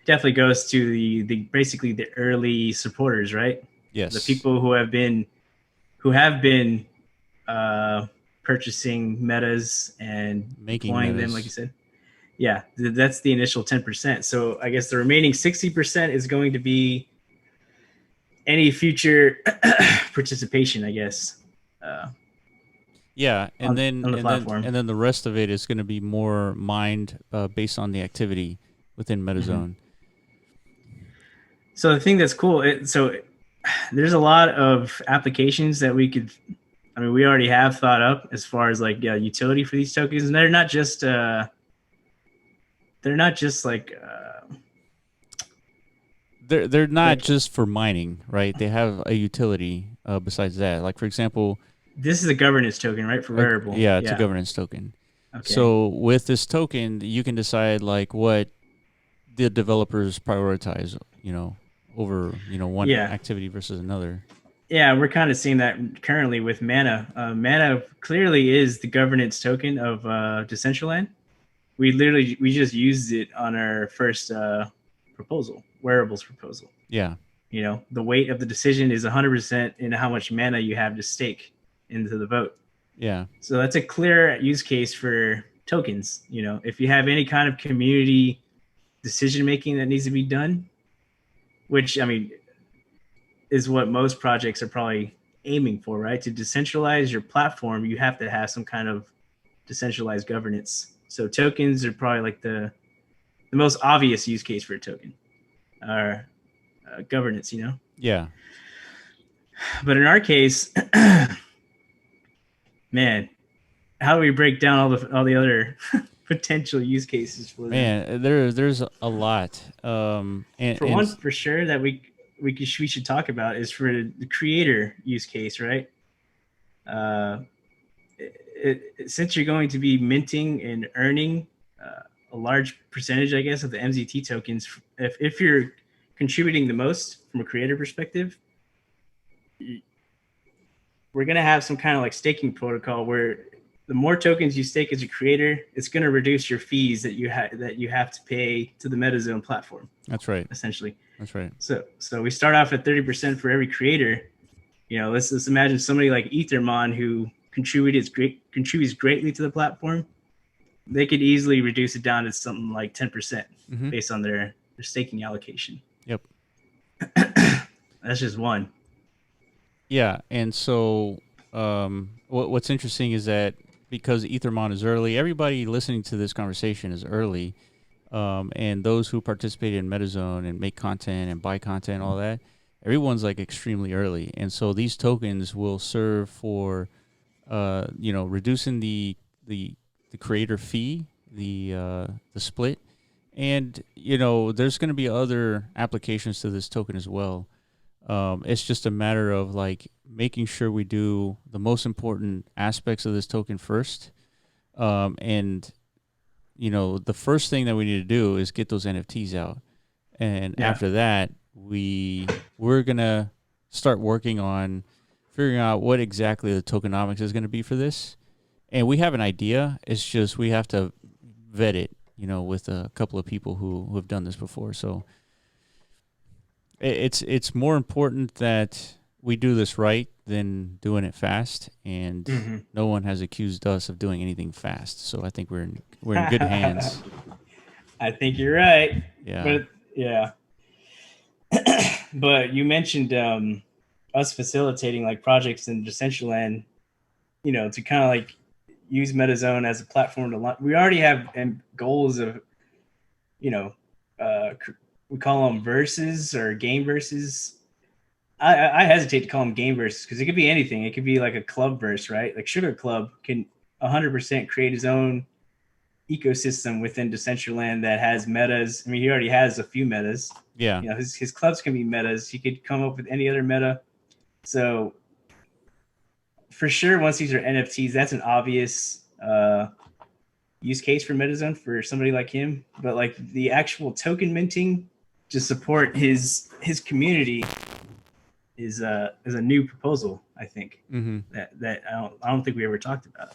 S2: definitely goes to the basically the early supporters, right? The
S1: yes,
S2: people who have been uh, purchasing metas and
S1: making
S2: deploying them, like you
S1: metas.
S2: said. Yeah, that's the initial 10%. So I guess the remaining 60% is going to be any future participation, I guess, uh,
S1: Yeah, and
S2: on
S1: then
S2: on the
S1: and then
S2: platform.
S1: and then the rest of it is going to be more mined based on the activity within
S2: Mm-hmm.
S1: MetaZone.
S2: So the thing that's cool, so there's a lot of applications that we could. I mean, we already have thought up as far as like utility for these tokens, and they're not just they're not just like
S1: they're not
S2: like
S1: just for mining, right? They have a utility besides that. Like for example,
S2: this is a governance token, right? For Rarible.
S1: yeah, it's a
S2: Yeah.
S1: governance token.
S2: Okay.
S1: So with this token, you can decide like what the developers prioritize, over one
S2: Yeah.
S1: activity versus another.
S2: Yeah, we're kind of seeing that currently with Mana. Mana clearly is the governance token of Decentraland. We just used it on our first proposal, wearables proposal.
S1: Yeah,
S2: The weight of the decision is 100% in how much mana you have to stake into the vote.
S1: yeah,
S2: So that's a clear use case for tokens. If you have any kind of community decision making that needs to be done, which I mean is what most projects are probably aiming for, right? To decentralize your platform, you have to have some kind of decentralized governance. So tokens are probably like the most obvious use case for a token or governance,
S1: yeah.
S2: But in our case, man, how do we break down all the other potential use cases for them?
S1: Man, there's a lot.
S2: For one, for sure that we should talk about is for the creator use case, right? Since you're going to be minting and earning a large percentage, I guess, of the MZT tokens, if you're contributing the most from a creator perspective, we're going to have some kind of like staking protocol where the more tokens you stake as a creator, it's going to reduce your fees that you have to pay to the MetaZone platform.
S1: That's right.
S2: Essentially.
S1: That's right.
S2: So we start off at 30% for every creator. Let's imagine somebody like Ethermon who contributes greatly to the platform. They could easily reduce it down to something like 10% based on their staking allocation.
S1: Yep.
S2: That's just one.
S1: Yeah, and so what's interesting is that because Ethermon is early, everybody listening to this conversation is early, and those who participate in MetaZone and make content and buy content, all that, everyone's like extremely early, and so these tokens will serve for, reducing the creator fee, the split, and there's going to be other applications to this token as well. It's just a matter of like making sure we do the most important aspects of this token first. And the first thing that we need to do is get those NFTs out. And after that, we're going to start working on figuring out what exactly the tokenomics is going to be for this. And we have an idea. It's just we have to vet it, with a couple of people who have done this before. So it's more important that we do this right than doing it fast, and no one has accused us of doing anything fast. So I think we're in good hands.
S2: I think you're right.
S1: Yeah.
S2: But yeah. But you mentioned us facilitating like projects in Decentraland, to kind of like use MetaZone as a platform to launch. We already have goals of, we call them verses or game verses. I hesitate to call them game verses because it could be anything. It could be like a club verse, right? Like Sugar Club can 100% create his own ecosystem within Decentraland that has metas. I mean, he already has a few metas.
S1: Yeah.
S2: His clubs can be metas. He could come up with any other meta. So for sure, once these are NFTs, that's an obvious use case for MetaZone for somebody like him. But like the actual token minting to support his community is a new proposal, I think. That I don't think we ever talked about.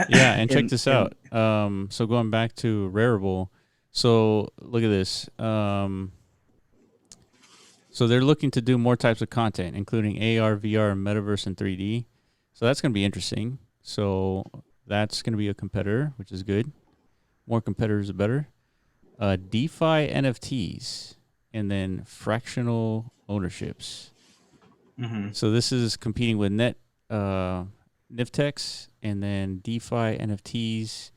S1: Yeah, and check this out. So going back to Rarible, so look at this. So they're looking to do more types of content, including AR, VR, and metaverse and 3D. So that's going to be interesting. So that's going to be a competitor, which is good. More competitors, the better. DeFi NFTs, and then fractional ownerships. So this is competing with Niftex, and then DeFi NFTs.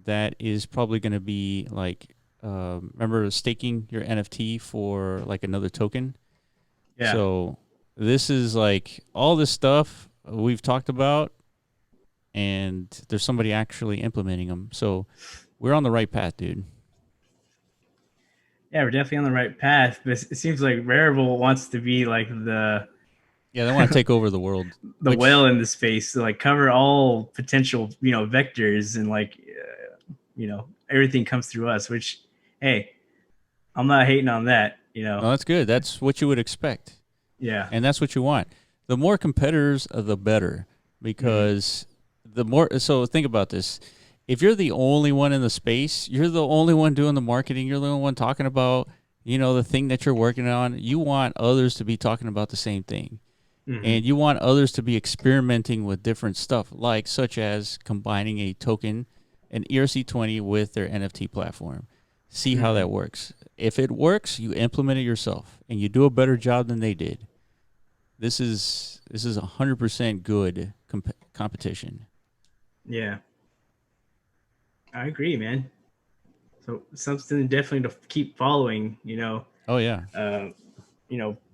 S1: That is probably going to be like, remember staking your NFT for like another token?
S2: Yeah.
S1: So this is like all this stuff we've talked about, and there's somebody actually implementing them. So we're on the right path, dude.
S2: Yeah, we're definitely on the right path, but it seems like Rarible wants to be like the
S1: Yeah, they want to take over the world,
S2: the whale
S1: which
S2: in the space to like cover all potential, vectors and like, everything comes through us. Which, hey, I'm not hating on that.
S1: no, that's good. That's what you would expect.
S2: Yeah.
S1: And that's what you want. The more competitors, the better,
S2: Hmm.
S1: because the more. So think about this: if you're the only one in the space, you're the only one doing the marketing. You're the only one talking about, the thing that you're working on. You want others to be talking about the same thing,
S2: Hmm.
S1: and you want others to be experimenting with different stuff, like such as combining a token, an ERC20, with their NFT platform. See how
S2: Hmm.
S1: that works. If it works, you implement it yourself, and you do a better job than they did. This is 100% good competition.
S2: Yeah, I agree, man. So something definitely to keep following.
S1: Oh yeah,
S2: Uh,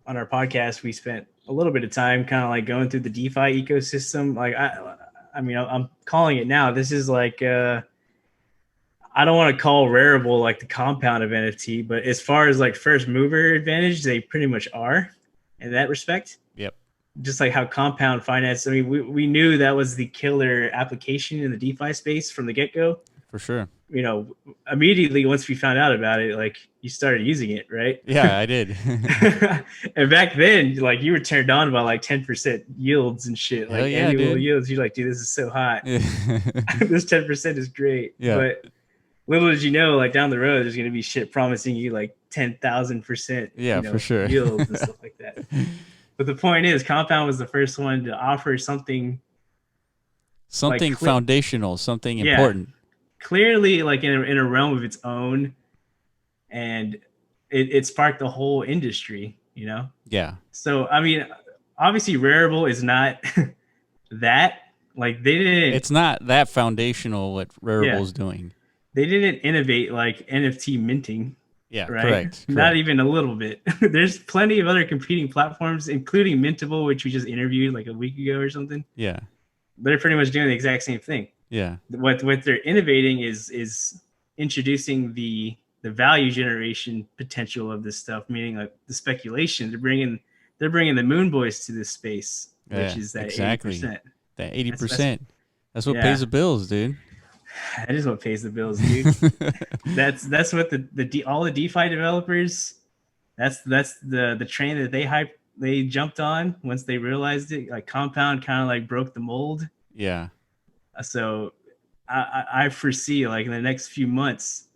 S2: on our podcast, we spent a little bit of time kind of like going through the DeFi ecosystem. Like I mean, I'm calling it now. This is like, I don't want to call Rarible like the compound of NFT, but as far as like first mover advantage, they pretty much are in that respect.
S1: yep,
S2: Just like how compound finance, I mean, we knew that was the killer application in the DeFi space from the get go.
S1: for sure.
S2: You know, Immediately once we found out about it, like you started using it, right?
S1: Yeah, I did.
S2: And back then, like you were turned on by like 10% yields and shit,
S1: Hell
S2: like
S1: yeah,
S2: annual
S1: dude.
S2: yields. You're like, dude, this is so hot.
S1: Yeah,
S2: This 10% is great.
S1: yeah,
S2: But little did you know, like down the road, there's going to be shit promising you like 10,000%,
S1: yeah, for sure.
S2: yields and stuff like that. But the point is, Compound was the first one to offer something like,
S1: Something foundational, something
S2: yeah,
S1: important.
S2: clearly like in a realm of its own, and it sparked the whole industry.
S1: Yeah,
S2: So I mean, obviously, Rarible is not that. Like they didn't,
S1: it's not that foundational what Rarible
S2: yeah,
S1: is doing.
S2: they didn't innovate like NFT minting,
S1: Yeah,
S2: right?
S1: correct,
S2: Not
S1: correct.
S2: even a little bit. There's plenty of other competing platforms, including Mintable, which we just interviewed like a week ago or something.
S1: Yeah,
S2: They're pretty much doing the exact same thing.
S1: yeah,
S2: What they're innovating is introducing the value generation potential of this stuff, meaning like the speculation. They're bringing the moon boys to this space, which
S1: yeah,
S2: is that eighty
S1: exactly.
S2: percent.
S1: That eighty
S2: That's
S1: percent. That's what pays
S2: yeah,
S1: the bills, dude.
S2: that is what pays the bills, dude. That's what all the DeFi developers. That's the train that they jumped on once they realized it. Like Compound kind of like broke the mold.
S1: Yeah.
S2: So I foresee like in the next few months,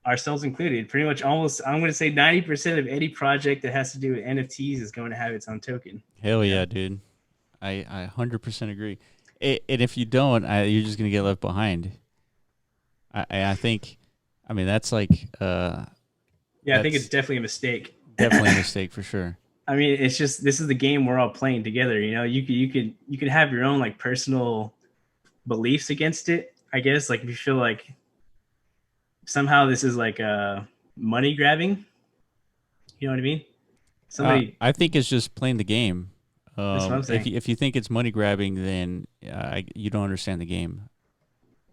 S2: ourselves included, pretty much almost, I'm going to say 90% of any project that has to do with NFTs is going to have its own token.
S1: Hell
S2: You know?
S1: yeah, dude. I 100% agree. And if you don't, you're just gonna get left behind. I think, I mean, that's like
S2: Yeah, I think it's
S1: that's
S2: definitely a mistake.
S1: definitely a mistake for sure.
S2: I mean, it's just, this is the game we're all playing together. You could have your own like personal beliefs against it. I guess like if you feel like somehow this is like a money grabbing, you know what I mean? Somebody,
S1: I think it's just playing the game.
S2: that's what I'm
S1: If
S2: saying.
S1: you think it's money grabbing, then you don't understand the game.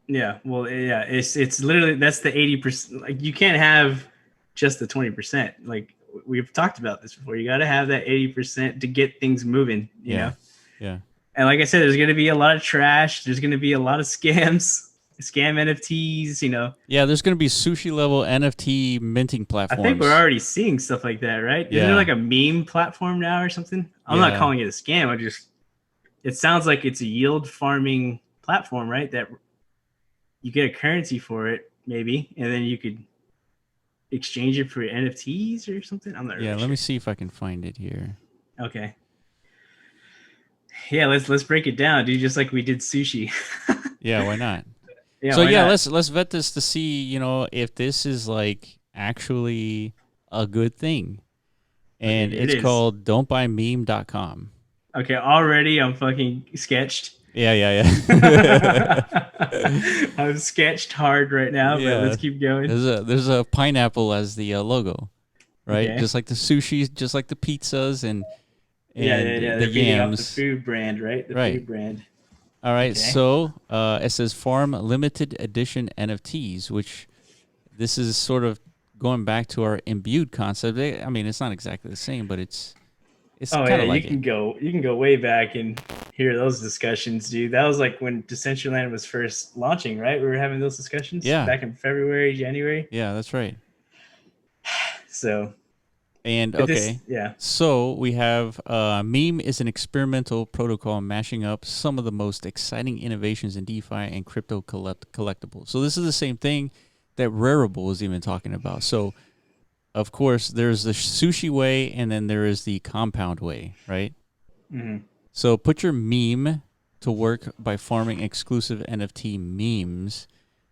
S2: Yeah, well, yeah, it's literally, that's the 80%. Like you can't have just the 20%. Like we've talked about this before. You got to have that 80% to get things moving.
S1: Yeah, yeah,
S2: And like I said, there's going to be a lot of trash. There's going to be a lot of scams, scam NFTs.
S1: yeah. There's gonna be sushi level NFT minting
S2: I think we're
S1: platforms.
S2: already seeing stuff like that, right? Isn't there
S1: Yeah,
S2: like a meme platform now or something? I'm not
S1: yeah,
S2: calling it a scam. It sounds like it's a yield farming platform, right? That you get a currency for it, maybe, and then you could exchange it for NFTs or something. I'm not
S1: yeah.
S2: really
S1: Let me
S2: sure.
S1: see if I can find it here.
S2: Okay. Yeah, let's break it down, dude. Just like we did sushi.
S1: Yeah, why not?
S2: Yeah,
S1: So
S2: why
S1: yeah,
S2: not?
S1: let's vet this to see, if this is like actually a good thing.
S2: Okay,
S1: And
S2: here it
S1: it's
S2: is.
S1: called don'tbuymeme.com.
S2: Okay, already I'm fucking sketched.
S1: Yeah, yeah, yeah.
S2: I'm sketched hard right now, but let's
S1: Yeah.
S2: keep going.
S1: There's a pineapple as the logo, right?
S2: Okay.
S1: Just like the sushis, just like the pizzas and
S2: Yeah, yeah,
S1: and
S2: yeah.
S1: the
S2: They're feeding off the
S1: yams.
S2: food brand, right? The
S1: Right.
S2: food brand.
S1: All right.
S2: Okay.
S1: So, it says farm limited edition NFTs, which this is sort of going back to our imbued concept, I mean, it's not exactly the same, but it's
S2: Oh
S1: kind
S2: yeah,
S1: of like it.
S2: you can go way back and hear those discussions, dude. That was like when Decentraland was first launching, right? We were having those discussions
S1: Yeah,
S2: back in February, January.
S1: yeah, that's right.
S2: So
S1: And
S2: this,
S1: okay,
S2: yeah.
S1: so we have Meme is an experimental protocol mashing up some of the most exciting innovations in DeFi and crypto collectibles. So this is the same thing that Rarible was even talking about. So of course, there's the sushi way, and then there is the compound way, right?
S2: Mm-hmm.
S1: So put your meme to work by farming exclusive NFT memes.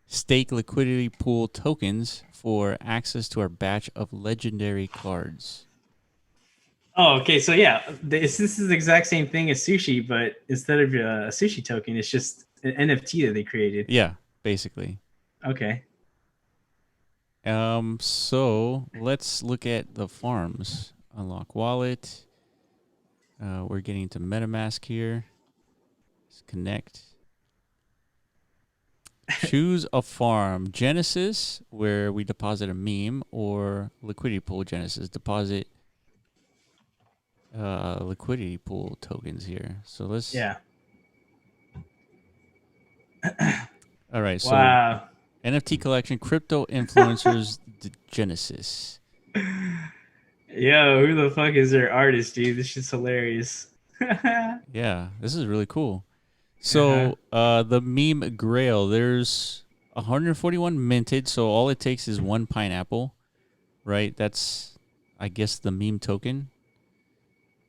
S1: Stake liquidity pool tokens for access to our batch of legendary cards.
S2: Oh, okay. So yeah, this is the exact same thing as sushi, but instead of a sushi token, it's just an NFT that they created.
S1: Yeah, basically.
S2: Okay.
S1: So let's look at the farms. Unlock wallet. We're getting to MetaMask here. Let's connect. Choose a farm. Genesis, where we deposit a meme, or liquidity pool Genesis. Deposit liquidity pool tokens here. So let's.
S2: Yeah.
S1: All right. So
S2: Wow.
S1: NFT collection, crypto influencers, Genesis.
S2: Yo, who the fuck is their artist, dude? This shit's hilarious.
S1: Yeah, this is really cool.
S2: Uh-huh.
S1: So the meme Grail, there's 141 minted. So all it takes is one pineapple, right? That's, I guess, the meme token.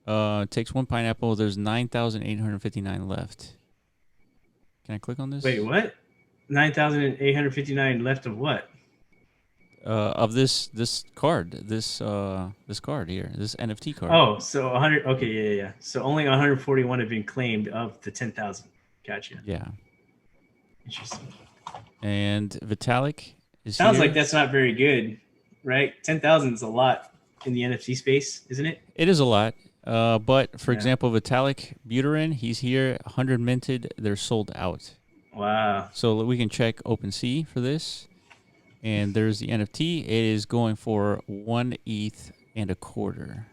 S1: It takes one pineapple. There's 9,859 left. Can I click on
S2: Wait,
S1: this?
S2: what? 9,859 left of what?
S1: Of this card, this card here, this NFT card.
S2: Oh, so 100. Okay, yeah. So only 141 have been claimed of the 10,000. Gotcha.
S1: Yeah.
S2: Interesting.
S1: And Vitalik is
S2: Sounds like
S1: here.
S2: that's not very good, right? 10,000 is a lot in the NFT space, isn't it?
S1: It is a lot. But for
S2: Yeah.
S1: example, Vitalik Buterin, he's here, 100 minted. They're sold out.
S2: Wow.
S1: So we can check OpenSea for this. And there's the NFT. It is going for 1 ETH and a quarter.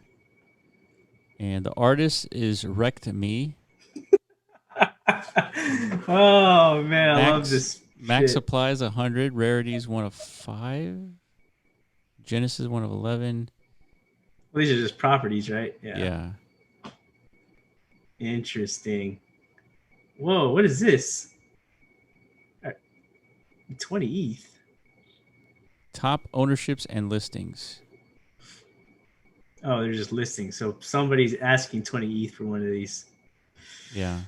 S1: And the artist is Wrecked Me.
S2: Oh man, I love this
S1: Max
S2: shit.
S1: supply is 100. Rarities 1 of 5. Genesis 1 of 11.
S2: Well, these are just properties, right? Yeah.
S1: Yeah.
S2: Interesting. Whoa, what is this? 20 ETH.
S1: Top ownerships and listings.
S2: Oh, they're just listing. So somebody's asking 20 ETH for one of these.
S1: Yeah.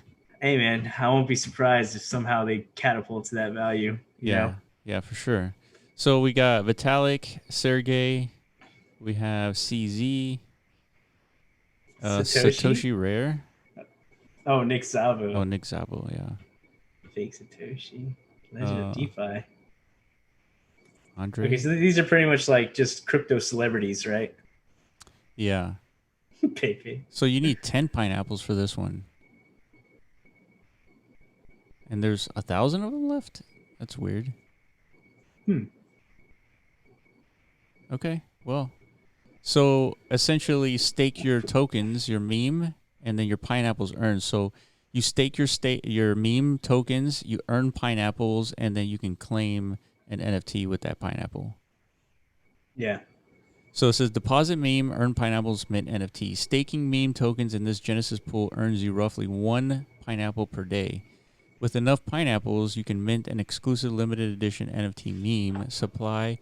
S2: Hey man, I won't be surprised if somehow they catapult to that value. You know?
S1: Yeah, for sure. So we got Vitalik, Sergey. We have CZ,
S2: Satoshi?
S1: Satoshi Rare.
S2: Oh, Nick Szabo.
S1: Oh, Nick Szabo, yeah.
S2: Fake Satoshi. Legend of DeFi.
S1: Andre.
S2: Okay, so these are pretty much like just crypto celebrities, right?
S1: Yeah.
S2: Pepe.
S1: So you need 10 pineapples for this one. And there's 1,000 of them left? That's weird. Okay, well. So essentially stake your tokens, your meme, and then your pineapples earned. So you stake your meme tokens, you earn pineapples, and then you can claim an NFT with that pineapple.
S2: Yeah.
S1: So it says deposit meme, earn pineapples, mint NFT. Staking meme tokens in this Genesis pool earns you roughly 1 pineapple per day. With enough pineapples, you can mint an exclusive limited edition NFT meme. Supply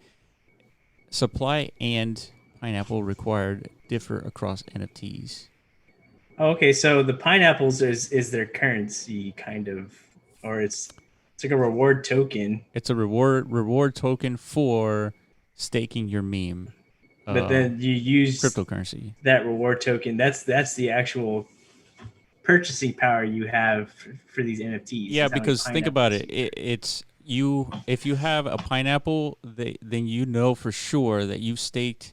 S1: and pineapple required differ across NFTs.
S2: Oh, okay, so the pineapples is their currency kind of, or it's like a reward token.
S1: It's a reward token for staking your meme.
S2: But then you use
S1: Cryptocurrency.
S2: that reward token. That's the actual purchasing power you have for these NFTs.
S1: Yeah, because think about it. It's you. If you have a pineapple, then you know for sure that you've staked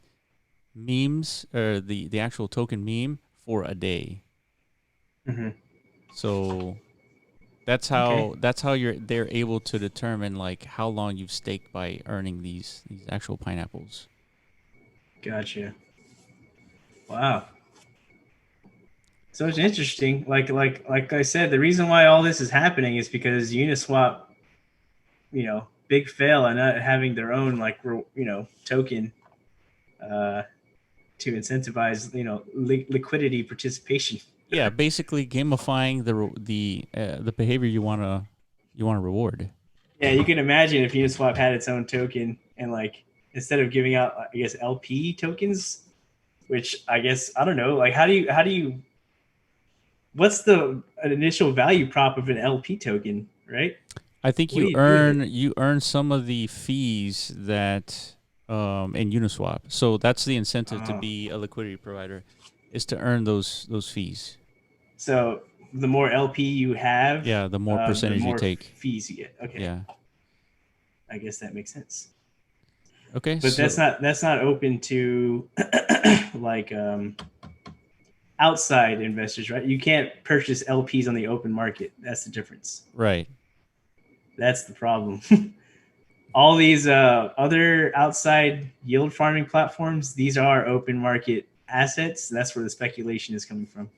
S1: memes or the actual token meme for a day.
S2: Mm-hmm.
S1: So that's how they're able to determine like how long you've staked by earning these actual pineapples.
S2: Gotcha. Wow. So it's interesting. Like I said, the reason why all this is happening is because Uniswap, big fail and not having their own token uh, to incentivize liquidity participation.
S1: Yeah, basically gamifying the behavior you wanna reward.
S2: Yeah, you can imagine if Uniswap had its own token and like instead of giving out, I guess LP tokens, which I guess I don't know, like how do you what's the initial value prop of an LP token, right?
S1: I think
S2: What do
S1: you
S2: you do with it?
S1: earn some of the fees that in Uniswap. So that's the incentive to
S2: Oh,
S1: be a liquidity provider, is to earn those fees.
S2: so the more LP you have,
S1: Yeah, the more
S2: the
S1: percentage you
S2: more
S1: take.
S2: fees you get. Okay,
S1: Yeah.
S2: I guess that makes sense.
S1: Okay.
S2: But
S1: So
S2: that's not open to like outside investors, right? You can't purchase LPs on the open market. That's the difference.
S1: right.
S2: That's the problem. All these other outside yield farming platforms, these are open market assets. That's where the speculation is coming from,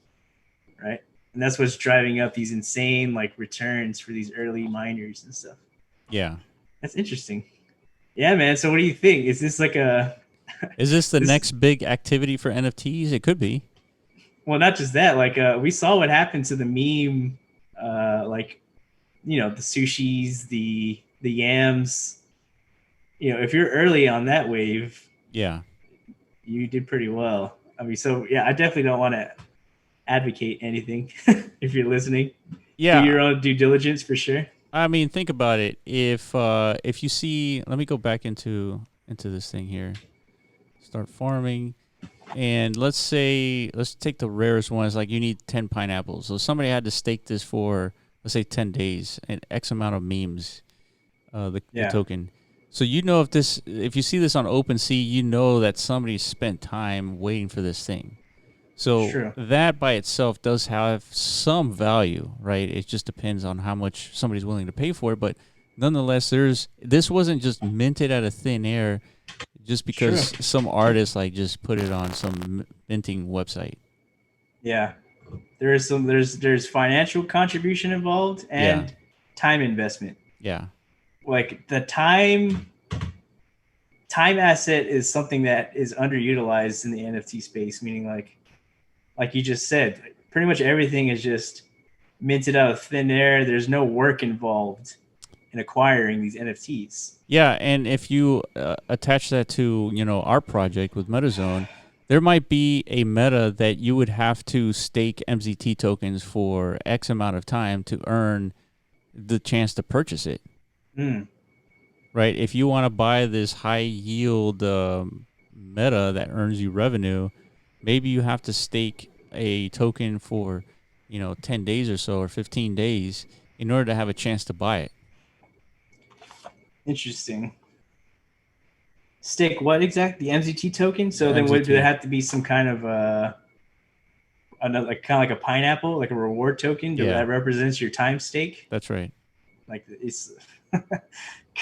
S2: right? And that's what's driving up these insane like returns for these early miners and stuff.
S1: Yeah.
S2: That's interesting. Yeah, man. So what do you think? Is this like a
S1: Is this the
S2: this?
S1: next big activity for NFTs? It could be.
S2: Well, not just that. Like we saw what happened to the meme, like the sushis, the yams. If you're early on that wave,
S1: Yeah.
S2: you did pretty well. I mean, so yeah, I definitely don't want to advocate anything. If you're listening, do
S1: Yeah.
S2: your own due diligence for sure.
S1: I mean, think about it. If you see, let me go back into this thing here. Start farming. And let's take the rarest one. It's like you need 10 pineapples. So somebody had to stake this for, let's say, 10 days and X amount of memes, the
S2: Yeah,
S1: token. So if you see this on OpenSea, you know that somebody spent time waiting for this thing. So
S2: true.
S1: that by itself does have some value, right? It just depends on how much somebody's willing to pay for it. But nonetheless, this wasn't just minted out of thin air just
S2: True.
S1: because some artist like just put it on some minting website.
S2: Yeah, there's financial contribution involved
S1: Yeah,
S2: and time investment.
S1: yeah,
S2: Like the time asset is something that is underutilized in the NFT space. Meaning like you just said, pretty much everything is just minted out of thin air. There's no work involved in acquiring these NFTs.
S1: yeah. And if you attach that to our project with MetaZone, there might be a meta that you would have to stake MZT tokens for X amount of time to earn the chance to purchase it.
S2: Mm,
S1: Right? If you want to buy this high yield meta that earns you revenue, maybe you have to stake a token for 10 days or so, or 15 days, in order to have a chance to buy it.
S2: interesting. Stake what exact? The MZT token.
S1: The
S2: So then, would there
S1: MZT.
S2: have to be some kind of another like kind of like a pineapple, like a reward token
S1: Yeah,
S2: that represents your time stake?
S1: that's right.
S2: Like it's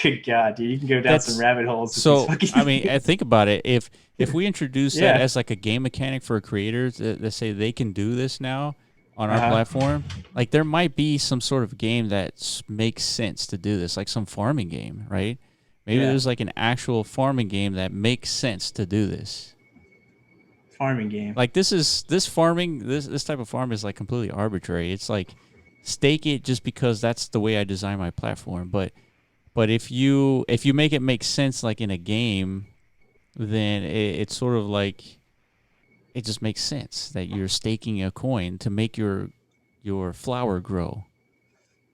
S2: good God, dude, you can go down some
S1: That's
S2: rabbit holes with these
S1: so.
S2: fucking
S1: I mean,
S2: things.
S1: think about it. If we introduce that
S2: Yeah.
S1: as like a game mechanic for creators that say they can do this now on
S2: Uh
S1: our
S2: huh.
S1: platform, like there might be some sort of game that makes sense to do this, like some farming game, right? Maybe
S2: Yeah.
S1: there's like an actual farming game that makes sense to do this.
S2: Farming game.
S1: Like this type of farm is like completely arbitrary. It's like stake it just because that's the way I design my platform. But if you make it make sense like in a game, then it's sort of like it just makes sense that you're staking a coin to make your flower grow,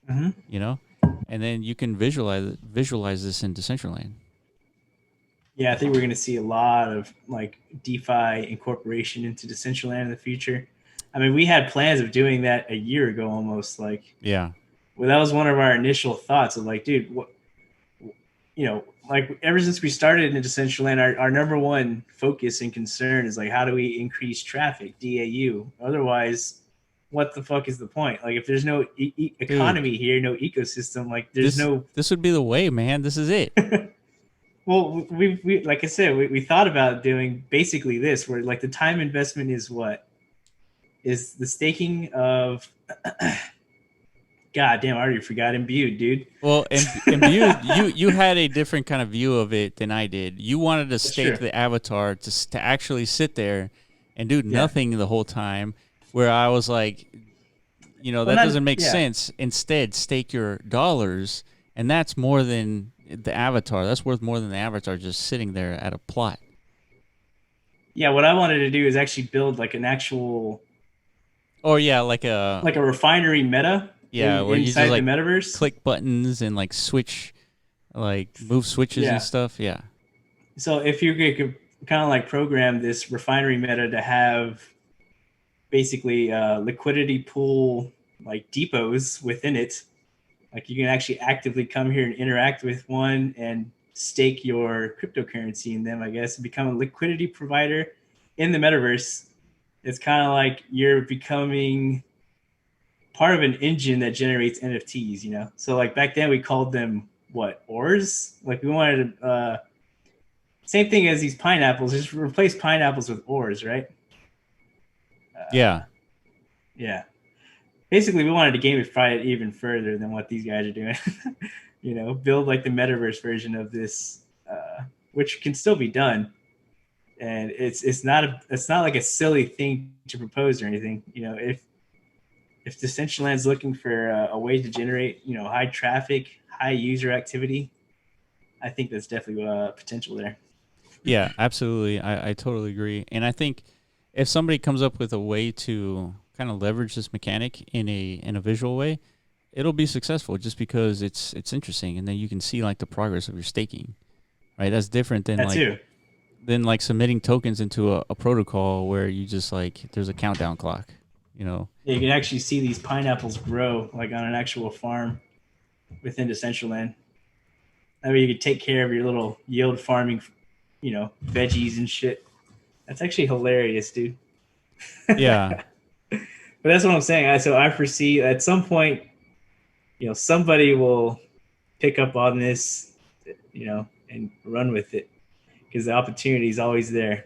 S2: Hmm.
S1: you know? And then you can visualize this in Decentraland.
S2: Yeah, I think we're going to see a lot of like DeFi incorporation into Decentraland in the future. I mean, we had plans of doing that a year ago almost. Like,
S1: Yeah.
S2: well, that was one of our initial thoughts of like, dude, what, like ever since we started in Decentraland, our number one focus and concern is like, how do we increase traffic, DAU? Otherwise, what the fuck is the point? Like, if there's no
S1: Dude,
S2: economy here, no ecosystem, like, there's
S1: this
S2: no
S1: this would be the way, man. This is it.
S2: Well, we like I said, we thought about doing basically this, where like the time investment is what is the staking of. God damn, I already forgot imbued, dude.
S1: Well, imbued, you had a different kind of view of it than I did. You wanted to
S2: That's
S1: stake
S2: true.
S1: the avatar to actually sit there and do
S2: Yeah.
S1: nothing the whole time. Where I was like,
S2: Well,
S1: that
S2: not
S1: doesn't make
S2: yeah.
S1: sense. Instead, stake your dollars, and that's more than the avatar. That's worth more than the avatar just sitting there at a plot.
S2: Yeah, what I wanted to do is actually build like an actual
S1: Or yeah, like a
S2: like a refinery meta
S1: yeah, where you just
S2: inside the
S1: like
S2: metaverse.
S1: click buttons and like switch, like move switches and
S2: Yeah.
S1: stuff. Yeah,
S2: So if you could kind of like program this refinery meta to have basically liquidity pool like depots within it, like you can actually actively come here and interact with one and stake your cryptocurrency in them, I guess, and become a liquidity provider in the metaverse. It's kind of like you're becoming part of an engine that generates NFTs, you know? So like back then we called them what, ores? Like we wanted to same thing as these pineapples, just replace pineapples with ores, right?
S1: yeah,
S2: Yeah. Basically we wanted to gamify it even further than what these guys are doing. You know, build like the metaverse version of this, which can still be done. And it's not like a silly thing to propose or anything. You know, if Decentraland's looking for a way to generate, you know, high traffic, high user activity, I think that's definitely potential there.
S1: yeah. Absolutely, I totally agree. And I think if somebody comes up with a way to kind of leverage this mechanic in a visual way, it'll be successful just because it's interesting, and then you can see like the progress of your staking. Right, that's different
S2: That too.
S1: than like submitting tokens into a protocol where you just like there's a countdown clock. You know.
S2: Yeah, you can actually see these pineapples grow like on an actual farm within Decentraland. That way you can take care of your little yield farming, you know, veggies and shit. That's actually hilarious, dude.
S1: Yeah,
S2: But that's what I'm saying. So I foresee at some point, you know, somebody will pick up on this, you know, and run with it because the opportunity is always there.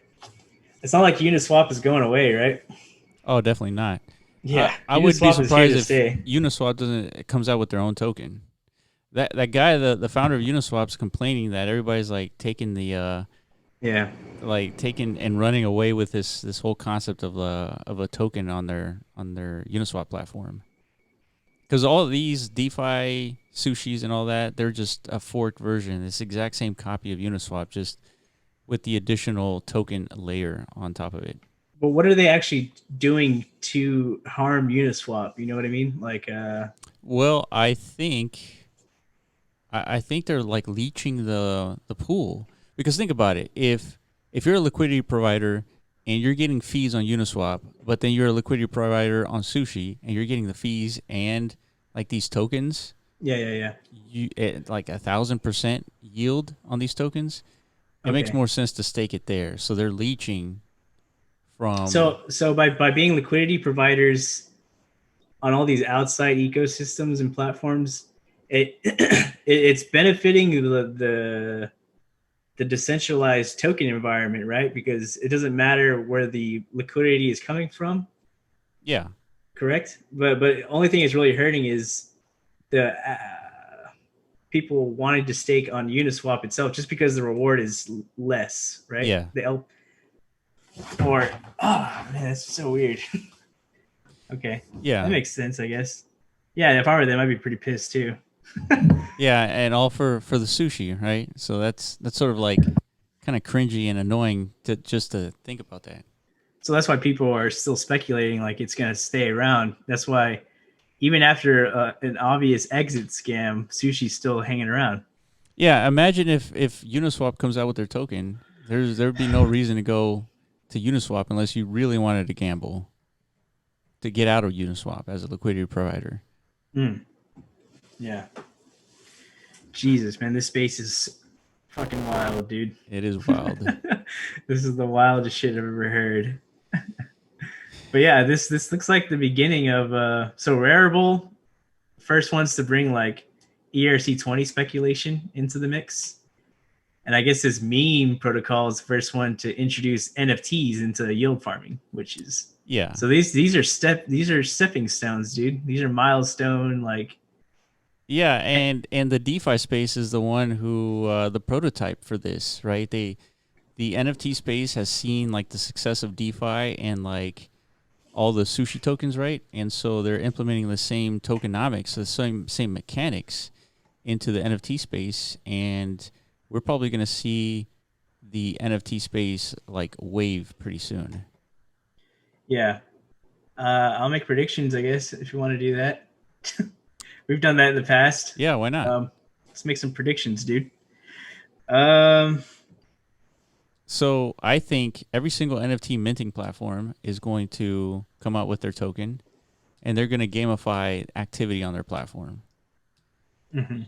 S2: It's not like Uniswap is going away, right?
S1: oh, definitely not.
S2: Yeah,
S1: I wouldn't be
S2: Uniswap is here
S1: surprised
S2: to
S1: if
S2: stay.
S1: Uniswap doesn't comes out with their own token. That guy, the founder of Uniswap's complaining that everybody's like taking the
S2: Yeah.
S1: like taking and running away with this whole concept of a token on their Uniswap platform. Because all of these DeFi sushis and all that, they're just a forked version. It's the exact same copy of Uniswap, just with the additional token layer on top of it.
S2: But what are they actually doing to harm Uniswap? You know what I mean? Like,
S1: Well, I think they're like leeching the pool because think about it. If you're a liquidity provider and you're getting fees on Uniswap, but then you're a liquidity provider on Sushi and you're getting the fees and like these tokens,
S2: yeah, yeah, yeah.
S1: you at like 1,000% yield on these tokens. It makes
S2: Okay.
S1: more sense to stake it there. So they're leeching from
S2: So by being liquidity providers on all these outside ecosystems and platforms, it's benefiting the decentralized token environment, right? Because it doesn't matter where the liquidity is coming from,
S1: yeah.
S2: correct? But the only thing it's really hurting is the people wanting to stake on Uniswap itself, just because the reward is less, right?
S1: Yeah.
S2: The L or oh man, that's so weird. Okay, that
S1: Yeah.
S2: makes sense, I guess. Yeah, if I were them, I'd be pretty pissed too.
S1: Yeah, and all for the sushi, right? So that's sort of like kind of cringy and annoying to just to think about that.
S2: So that's why people are still speculating like it's going to stay around. That's why even after an obvious exit scam, sushi's still hanging around.
S1: Yeah, imagine if Uniswap comes out with their token, there'd be no reason to go to Uniswap unless you really wanted to gamble to get out of Uniswap as a liquidity provider.
S2: Mm, yeah. Jesus, man, this space is fucking wild, dude.
S1: It is wild.
S2: This is the wildest shit I've ever heard. But yeah, this looks like the beginning of so Rarible, first ones to bring like ERC20 speculation into the mix. And I guess this meme protocol is the first one to introduce NFTs into yield farming, which is
S1: Yeah.
S2: so these are stepping stones, dude. These are milestone like.
S1: Yeah, and the DeFi space is the one who the prototype for this, right? The NFT space has seen like the success of DeFi and like all the sushi tokens, right? And so they're implementing the same tokenomics, the same mechanics into the NFT space, and we're probably going to see the NFT space like wave pretty soon.
S2: Yeah, I'll make predictions, I guess, if you want to do that. We've done that in the past.
S1: Yeah, why not?
S2: Let's make some predictions, dude. Um,
S1: So I think every single NFT minting platform is going to come out with their token, and they're going to gamify activity on their platform.
S2: mhm.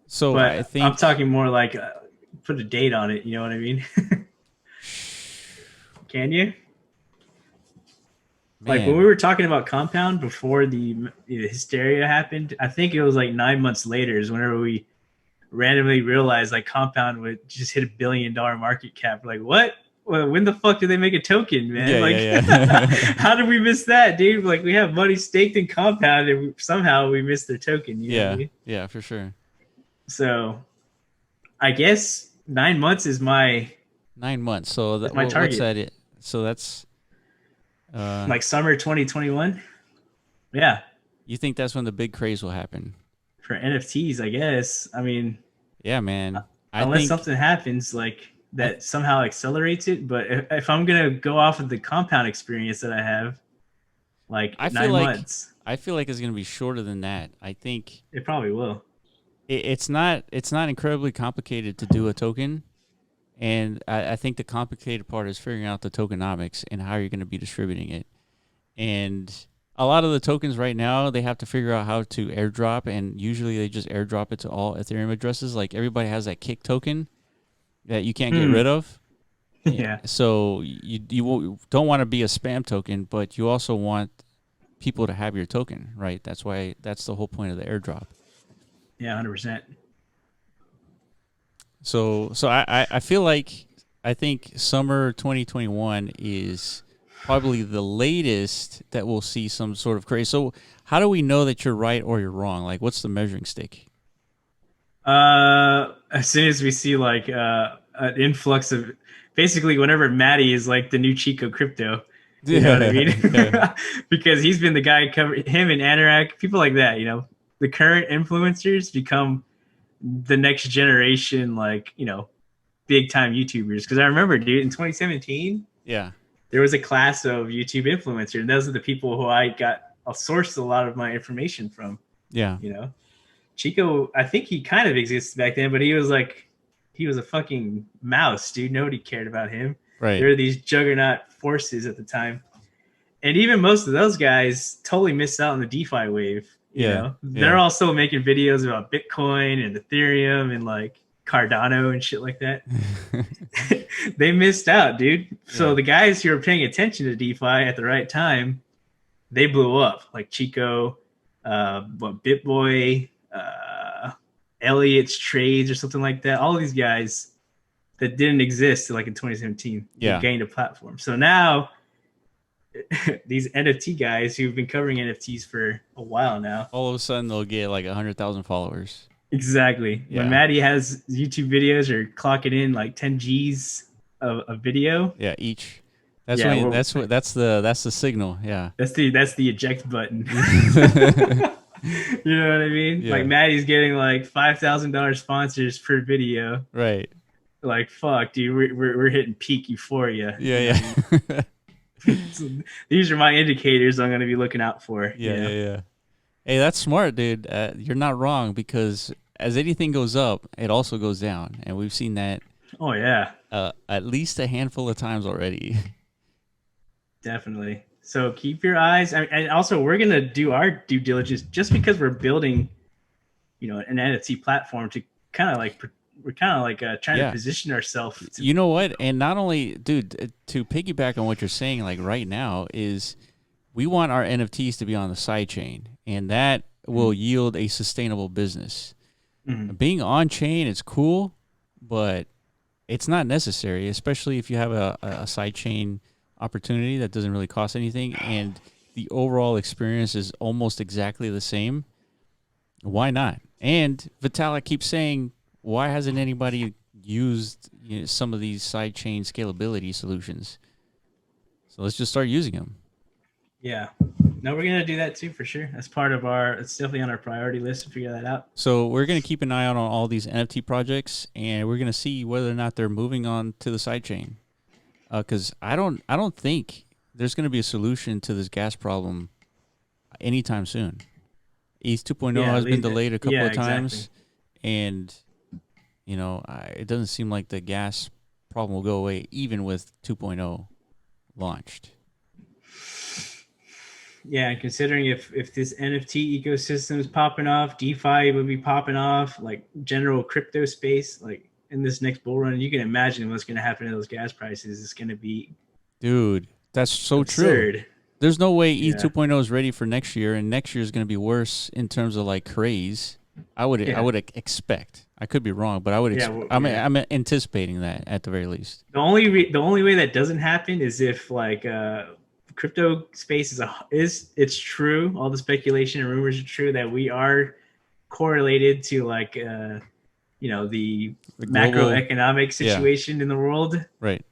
S1: So I
S2: But I'm
S1: think,
S2: talking more like put a date on it. You know what I mean? Can you? Like when we
S1: man,
S2: were talking about Compound before the hysteria happened, I think it was like 9 months later is whenever we randomly realized like Compound would just hit $1 billion market cap. Like what? Well, when the fuck did they make a token, man?
S1: yeah,
S2: Like,
S1: yeah, yeah,
S2: how did we miss that, dude? Like, we have money staked in Compound, and somehow we missed their token. You know what I
S1: yeah,
S2: mean?
S1: yeah, for sure.
S2: So, I guess 9 months is my
S1: 9 months. So that what's
S2: target.
S1: that? So that's
S2: Like summer 2021. Yeah,
S1: you think that's when the big craze will happen?
S2: for NFTs, I guess. I mean,
S1: Yeah, man. I
S2: unless
S1: think
S2: something happens like
S1: I
S2: that somehow accelerates it. But if I'm gonna go off of the Compound experience that I have, like
S1: I feel
S2: nine
S1: like
S2: months,
S1: I feel like it's going to be shorter than that. I think
S2: it probably will.
S1: it's not incredibly complicated to do a token, and I think the complicated part is figuring out the tokenomics and how you're going to be distributing it. And a lot of the tokens right now, they have to figure out how to airdrop, and usually they just airdrop it to all Ethereum addresses. Like everybody has that kick token that you can't get
S2: Hmm.
S1: rid of.
S2: Yeah.
S1: So don't want to be a spam token, but you also want people to have your token, right? That's the whole point of the airdrop.
S2: Yeah, 100%.
S1: So I feel like I think summer 2021 is probably the latest that we'll see some sort of craze. So how do we know that you're right or you're wrong? Like what's the measuring stick?
S2: As soon as we see like an influx of basically whenever Maddie is like the new Chico crypto, you know what I mean?
S1: Yeah, yeah,
S2: Because he's been the guy covering him and Anorak, people like that, you know. The current influencers become the next generation, like, you know, big time YouTubers. Because I remember, dude, in 2017,
S1: yeah,
S2: there was a class of YouTube influencers, and those are the people who I sourced a lot of my information from,
S1: yeah.
S2: you know. Chico, I think he kind of existed back then, but he was like, he was a fucking mouse, dude. Nobody cared about him.
S1: Right.
S2: There were these juggernaut forces at the time. And even most of those guys totally missed out on the DeFi wave. You
S1: Yeah,
S2: know, they're
S1: yeah.
S2: all still making videos about Bitcoin and Ethereum and like Cardano and shit like that. They missed out, dude. So
S1: Yeah.
S2: the guys who were paying attention to DeFi at the right time, they blew up. Like Chico, BitBoy, Elliot's Trades or something like that. All these guys that didn't exist like in 2017, they
S1: Yeah.
S2: gained a platform. So now these NFT guys who've been covering NFTs for a while now.
S1: All of a sudden they'll get like 100,000 followers.
S2: Exactly. When
S1: Yeah.
S2: Maddie has YouTube videos or clocking in like 10 G's of video.
S1: Yeah, each. That's
S2: Yeah,
S1: when that's the signal. Yeah.
S2: that's the eject button. You know what I mean?
S1: Yeah.
S2: Like Maddie's getting like $5,000 sponsors per video.
S1: Right.
S2: Like fuck, dude, we're hitting peak euphoria.
S1: Yeah, yeah.
S2: So these are my indicators I'm going to be looking out for.
S1: Yeah,
S2: you know?
S1: yeah. Hey, that's smart, dude. You're not wrong because as anything goes up, it also goes down, and we've seen that
S2: Oh yeah,
S1: at least a handful of times already.
S2: definitely. So keep your eyes. And also, we're going to do our due diligence just because we're building, you know, an NFT platform to kind of like we're kind of like trying to position ourselves.
S1: You know what? And not only, dude, to piggyback on what you're saying, like right now, is we want our NFTs to be on the side chain, and that will yield a sustainable business.
S2: Mm-hmm.
S1: Being on chain is cool, but it's not necessary, especially if you have a side chain opportunity that doesn't really cost anything and the overall experience is almost exactly the same. Why not? And Vitalik keeps saying, why hasn't anybody used some of these side chain scalability solutions? So let's just start using them.
S2: Yeah. No, we're gonna do that too for sure. That's part of our. It's definitely on our priority list to figure that out.
S1: So we're going to keep an eye out on all these NFT projects, and we're going to see whether or not they're moving on to the sidechain. Because I don't think there's going to be a solution to this gas problem anytime soon. ETH 2.0
S2: Yeah,
S1: has been delayed a couple
S2: yeah,
S1: of
S2: exactly.
S1: times, and it doesn't seem like the gas problem will go away even with 2.0 launched.
S2: Yeah, and considering if this NFT ecosystem is popping off, DeFi would be popping off, like general crypto space, like in this next bull run, you can imagine what's going to happen to those gas prices. It's going to be
S1: Dude, that's so true.
S2: absurd.
S1: There's no way ETH
S2: Yeah,
S1: 2.0 is ready for next year, and next year is going to be worse in terms of like craze. I would
S2: yeah,
S1: expect. I could be wrong, but I would.
S2: yeah, yeah.
S1: I'm anticipating that at the very least.
S2: The only way that doesn't happen is if like crypto space is it's true. All the speculation and rumors are true that we are correlated to like the
S1: The global,
S2: macroeconomic
S1: yeah,
S2: situation in the world.
S1: right,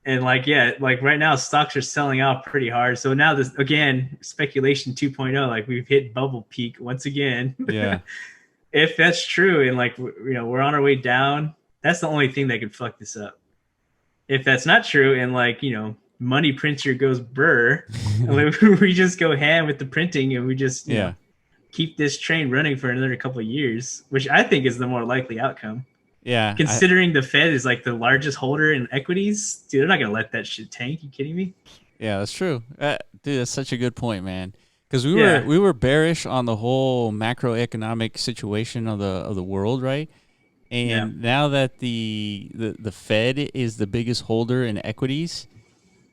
S2: And like yeah, like right now stocks are selling out pretty hard. So now this again speculation 2.0, like we've hit bubble peak once again.
S1: yeah,
S2: If that's true and like we're on our way down, that's the only thing that could fuck this up. If that's not true and like money printer goes burr and we just go ham with the printing and we just
S1: yeah,
S2: keep this train running for another couple of years, which I think is the more likely outcome.
S1: yeah.
S2: Considering the Fed is like the largest holder in equities, dude, they're not gonna let that shit tank. You kidding me?
S1: Yeah, that's true. Dude, that's such a good point, man. Because
S2: Yeah,
S1: we were bearish on the whole macroeconomic situation of the world, right?
S2: yeah.
S1: And now that the Fed is the biggest holder in equities,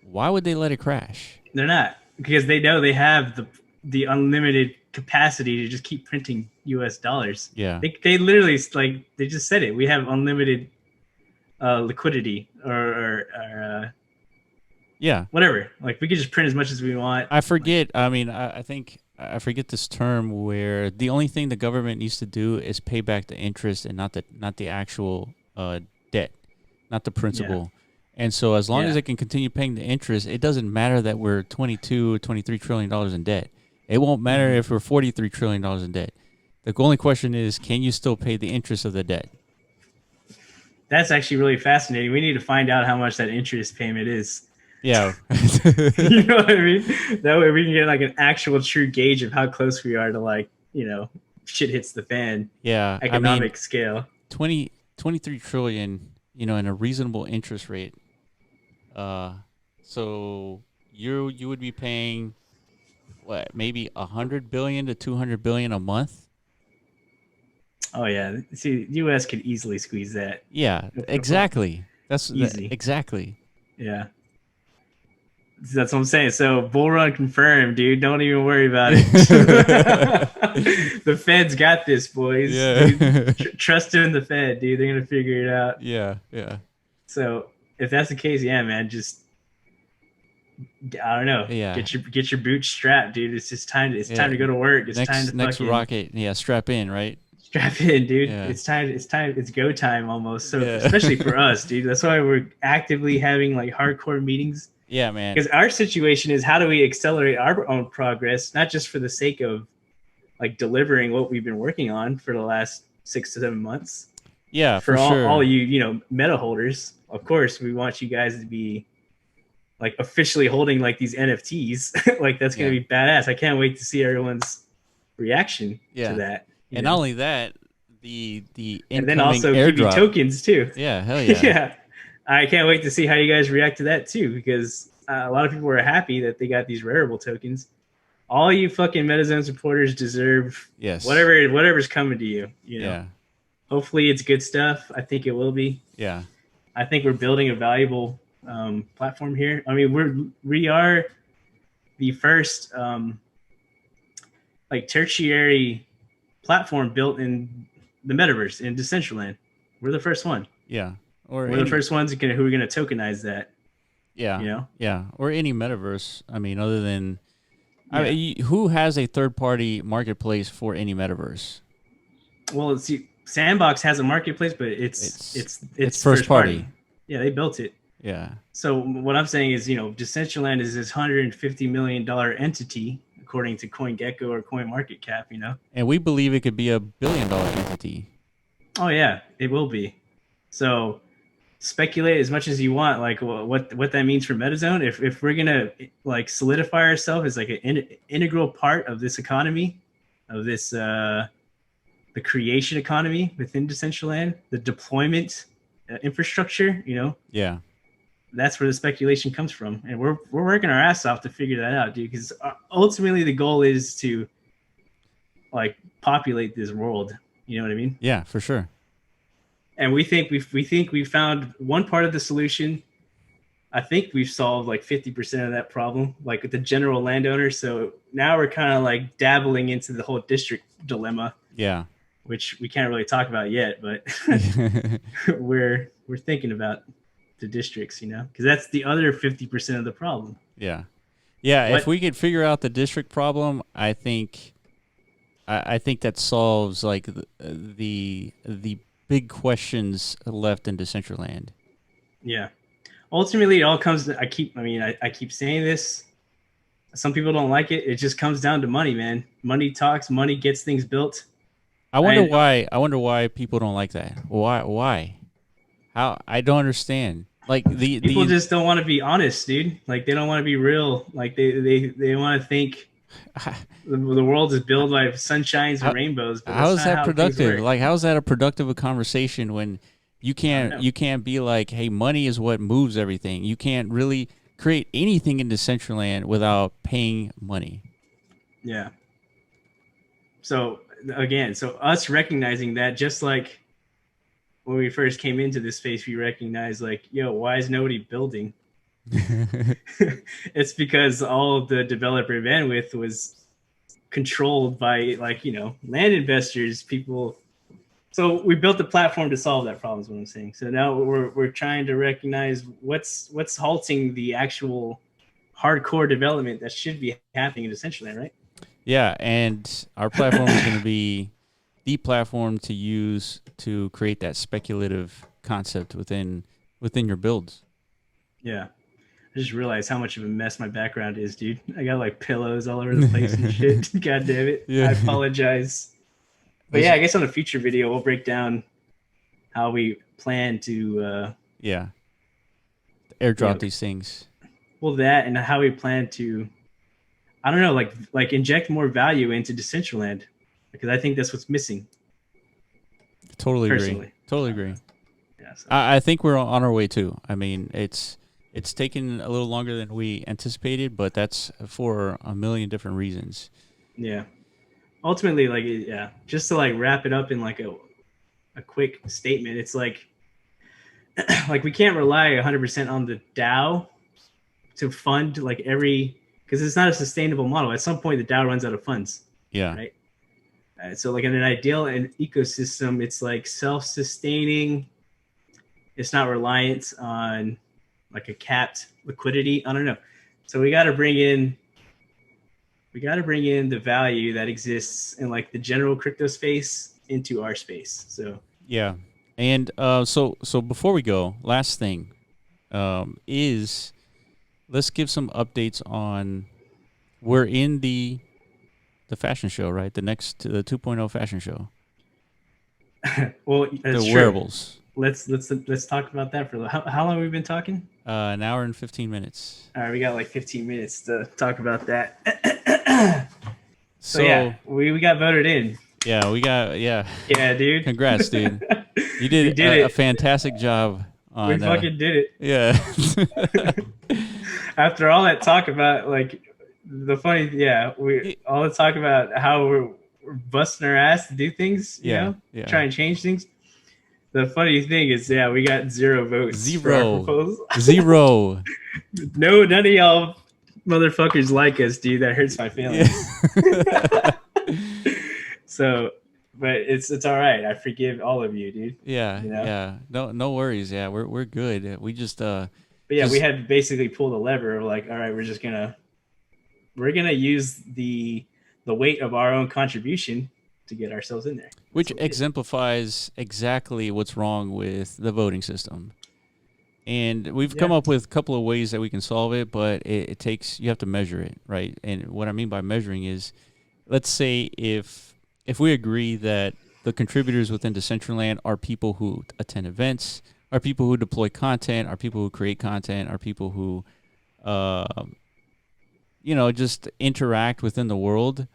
S1: why would they let it crash?
S2: They're not because they know they have the unlimited capacity to just keep printing U.S. dollars.
S1: Yeah,
S2: They literally like they just said it. We have unlimited liquidity or
S1: yeah.
S2: whatever. Like we could just print as much as we want.
S1: I
S2: Like
S1: forget. I mean, I think I forget this term where the only thing the government needs to do is pay back the interest and not the actual debt, not the
S2: yeah,
S1: principal. And so as long as
S2: yeah.
S1: they can continue paying the interest, it doesn't matter that we're 22 or 23 trillion dollars in debt. It won't matter
S2: Mm-hmm.
S1: if we're 43 trillion dollars in debt. The only question is, can you still pay the interest of the debt?
S2: That's actually really fascinating. We need to find out how much that interest payment is.
S1: Yeah.
S2: You know what I mean? That way we can get like an actual true gauge of how close we are to like, shit hits the fan
S1: Yeah. I mean,
S2: economic scale.
S1: 23 trillion, in a reasonable interest rate. Uh, so you would be paying what, maybe 100 billion to 200 billion a month?
S2: Oh yeah. See, the US could easily squeeze that.
S1: Yeah, exactly.
S2: Easy.
S1: Exactly.
S2: Yeah. That's what I'm saying. So bull run confirmed, dude. Don't even worry about it. The Fed's got this, boys.
S1: Yeah.
S2: Trust in the Fed, dude. They're gonna figure it out.
S1: Yeah, yeah.
S2: So if that's the case, yeah, man, just I don't know.
S1: Yeah.
S2: Get your boots strapped, dude. It's just time. It's
S1: Yeah.
S2: time to go to work. It's time to
S1: Next
S2: fucking
S1: rocket. Yeah, strap in, right?
S2: strap in, dude.
S1: Yeah.
S2: It's time. It's time. It's go time almost. So
S1: Yeah.
S2: especially for us, dude. That's why we're actively having like hardcore meetings
S1: Yeah, man.
S2: because our situation is how do we accelerate our own progress, not just for the sake of like delivering what we've been working on for the last 6 to 7 months.
S1: Yeah,
S2: For
S1: for sure.
S2: all you meta holders, of course, we want you guys to be like officially holding like these NFTs. Like that's gonna
S1: Yeah.
S2: be badass. I can't wait to see everyone's reaction
S1: Yeah.
S2: to that.
S1: And not only that, the
S2: And then
S1: incoming
S2: also give you
S1: airdrop.
S2: tokens too.
S1: Yeah, hell yeah.
S2: Yeah, I can't wait to see how you guys react to that too, because a lot of people are happy that they got these Rarible tokens. All you fucking MetaZone supporters deserve
S1: Yes.
S2: whatever's coming to you.
S1: Yeah.
S2: Hopefully it's good stuff. I think it will be.
S1: Yeah.
S2: I think we're building a valuable platform here. I mean, we are the first like tertiary platform built in the metaverse in Decentraland. We're the first one.
S1: Yeah. Or
S2: We're the first ones who are going to tokenize that.
S1: Yeah.
S2: You know?
S1: Yeah. Or any metaverse. I mean, other than
S2: Yeah.
S1: who has a third-party marketplace for any metaverse?
S2: Well, see, Sandbox has a marketplace, but it's
S1: first party.
S2: Yeah, they built it.
S1: Yeah.
S2: So what I'm saying is, Decentraland is this $150 million entity, according to CoinGecko or CoinMarketCap.
S1: And we believe it could be $1 billion entity.
S2: Oh yeah, it will be. So speculate as much as you want, like what that means for MetaZone. If we're gonna like solidify ourselves as like an integral part of this economy, of this the creation economy within Decentraland, the deployment infrastructure,
S1: Yeah.
S2: that's where the speculation comes from, and we're working our ass off to figure that out, dude. Because ultimately the goal is to like populate this world. You know what I mean?
S1: Yeah, for sure.
S2: And we think we found one part of the solution. I think we've solved like 50% of that problem, like with the general landowner. So now we're kind of like dabbling into the whole district dilemma.
S1: Yeah.
S2: Which we can't really talk about yet, but we're thinking about the districts, because that's the other 50% of the problem.
S1: Yeah. Yeah. If we could figure out the district problem, I think that solves like the big questions left in Decentraland.
S2: Yeah. Ultimately, it all comes to, I keep saying this. Some people don't like it. It just comes down to money, man. Money talks, money gets things built.
S1: I wonder why people don't like that. Why? How? I don't understand. Like
S2: people just don't want to be honest, dude. Like they don't want to be real. Like they want to think the world is built by sunshines and rainbows. But
S1: how is that productive? Like how is that a productive a conversation when you can't be like, hey, money is what moves everything. You can't really create anything in Decentraland without paying money.
S2: Yeah. So again, us recognizing that, just like when we first came into this space, we recognized like, yo, why is nobody building? It's because all of the developer bandwidth was controlled by land investors, people. So we built the platform to solve that problem is what I'm saying. So now we're trying to recognize what's halting the actual hardcore development that should be happening in Decentraland, right?
S1: Yeah, and our platform is going to be the platform to use to create that speculative concept within your builds.
S2: Yeah. I just realized how much of a mess my background is, dude. I got like pillows all over the place and shit. God damn it. Yeah. I apologize. But yeah, I guess on a future video, we'll break down how we plan to
S1: airdrop these things.
S2: Well, that and how we plan to, I don't know, like inject more value into Decentraland, because I think that's what's missing.
S1: Totally agree. Yeah, so. I think we're on our way too. I mean, it's taken a little longer than we anticipated, but that's for a million different reasons.
S2: Yeah. Ultimately, just to like wrap it up in like a quick statement, it's like we can't rely 100% on the DAO to fund like because it's not a sustainable model. At some point, the DAO runs out of funds.
S1: Yeah.
S2: Right. So like in an ideal ecosystem, it's like self-sustaining. It's not reliant on like a capped liquidity. I don't know. So we got to bring in the value that exists in like the general crypto space into our space. So
S1: yeah. And so before we go, last thing is let's give some updates on, we're in the fashion show, right? The 2.0 fashion show.
S2: Well, that's
S1: the wearables.
S2: True. Let's talk about that for how long have we been talking?
S1: An hour and 15 minutes.
S2: All right, we got like 15 minutes to talk about that. So yeah, we got voted in.
S1: Yeah,
S2: Yeah, dude.
S1: Congrats, dude. You did a fantastic job.
S2: We fucking did it.
S1: Yeah.
S2: After all that talk about like the funny, all the talk about how we're busting our ass to do things, try and change things. The funny thing is, we got 0 votes.
S1: Zero.
S2: No, none of y'all motherfuckers like us, dude. That hurts my feelings.
S1: Yeah.
S2: So but it's all right. I forgive all of you, dude.
S1: Yeah,
S2: You know.
S1: yeah. No worries. Yeah, we're good. We
S2: But yeah, we
S1: just
S2: had to basically pull the lever of like, all right, we're gonna use the weight of our own contribution to get ourselves in there. That's
S1: which
S2: what we did.
S1: exemplifies exactly what's wrong with the voting system. And we've come
S2: Yeah.
S1: up with a couple of ways that we can solve it, but it takes you have to measure it, right? And what I mean by measuring is, let's say if we agree that the contributors within Decentraland are people who attend events, are people who deploy content, are people who create content, are people who, uh, just interact within the world.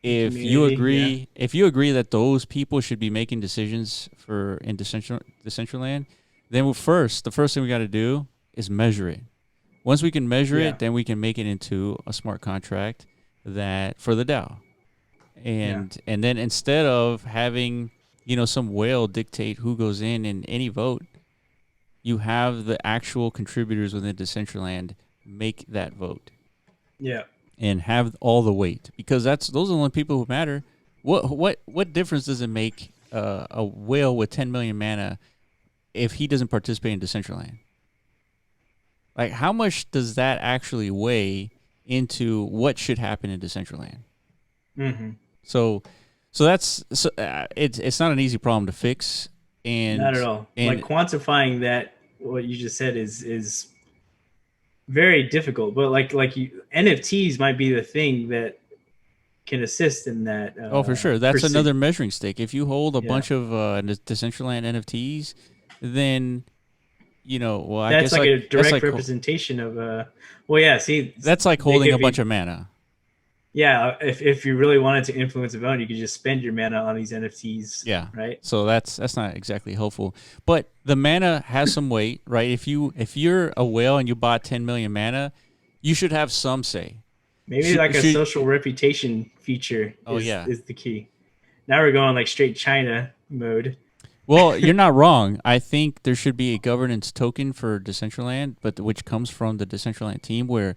S2: The community. Yeah.
S1: If you agree that those people should be making decisions for in Decentraland, then the first thing we got to do is measure it. Once we can measure
S2: Yeah.
S1: it, then we can make it into a smart contract that for the DAO.
S2: Yeah.
S1: And then instead of having some whale dictate who goes in any vote, you have the actual contributors within Decentraland make that vote
S2: Yeah.
S1: and have all the weight, because those are the only people who matter. What difference does it make a whale with 10 million mana if he doesn't participate in Decentraland? Like, how much does that actually weigh into what should happen in Decentraland?
S2: Mm-hmm.
S1: So, it's not an easy problem to fix,
S2: Not at
S1: and
S2: all. Like
S1: and
S2: quantifying that, what you just said is very difficult. But NFTs might be the thing that can assist in that.
S1: oh, for sure, that's
S2: Pursuit.
S1: another measuring stick. If you hold a
S2: Yeah.
S1: bunch of Decentraland NFTs, then well, I
S2: That's
S1: guess
S2: like a
S1: that's
S2: direct representation of well, yeah, see, they
S1: holding a
S2: could
S1: bunch
S2: be,
S1: of mana.
S2: yeah, if you really wanted to influence a vote, you could just spend your mana on these NFTs,
S1: Yeah.
S2: right?
S1: So that's not exactly helpful. But the mana has some weight, right? If you're a whale and you bought 10 million mana, you should have some say.
S2: Maybe like a
S1: Should
S2: social reputation feature
S1: Oh yeah.
S2: is the key. Now we're going like straight China mode.
S1: Well, you're not wrong. I think there should be a governance token for Decentraland, but which comes from the Decentraland team, where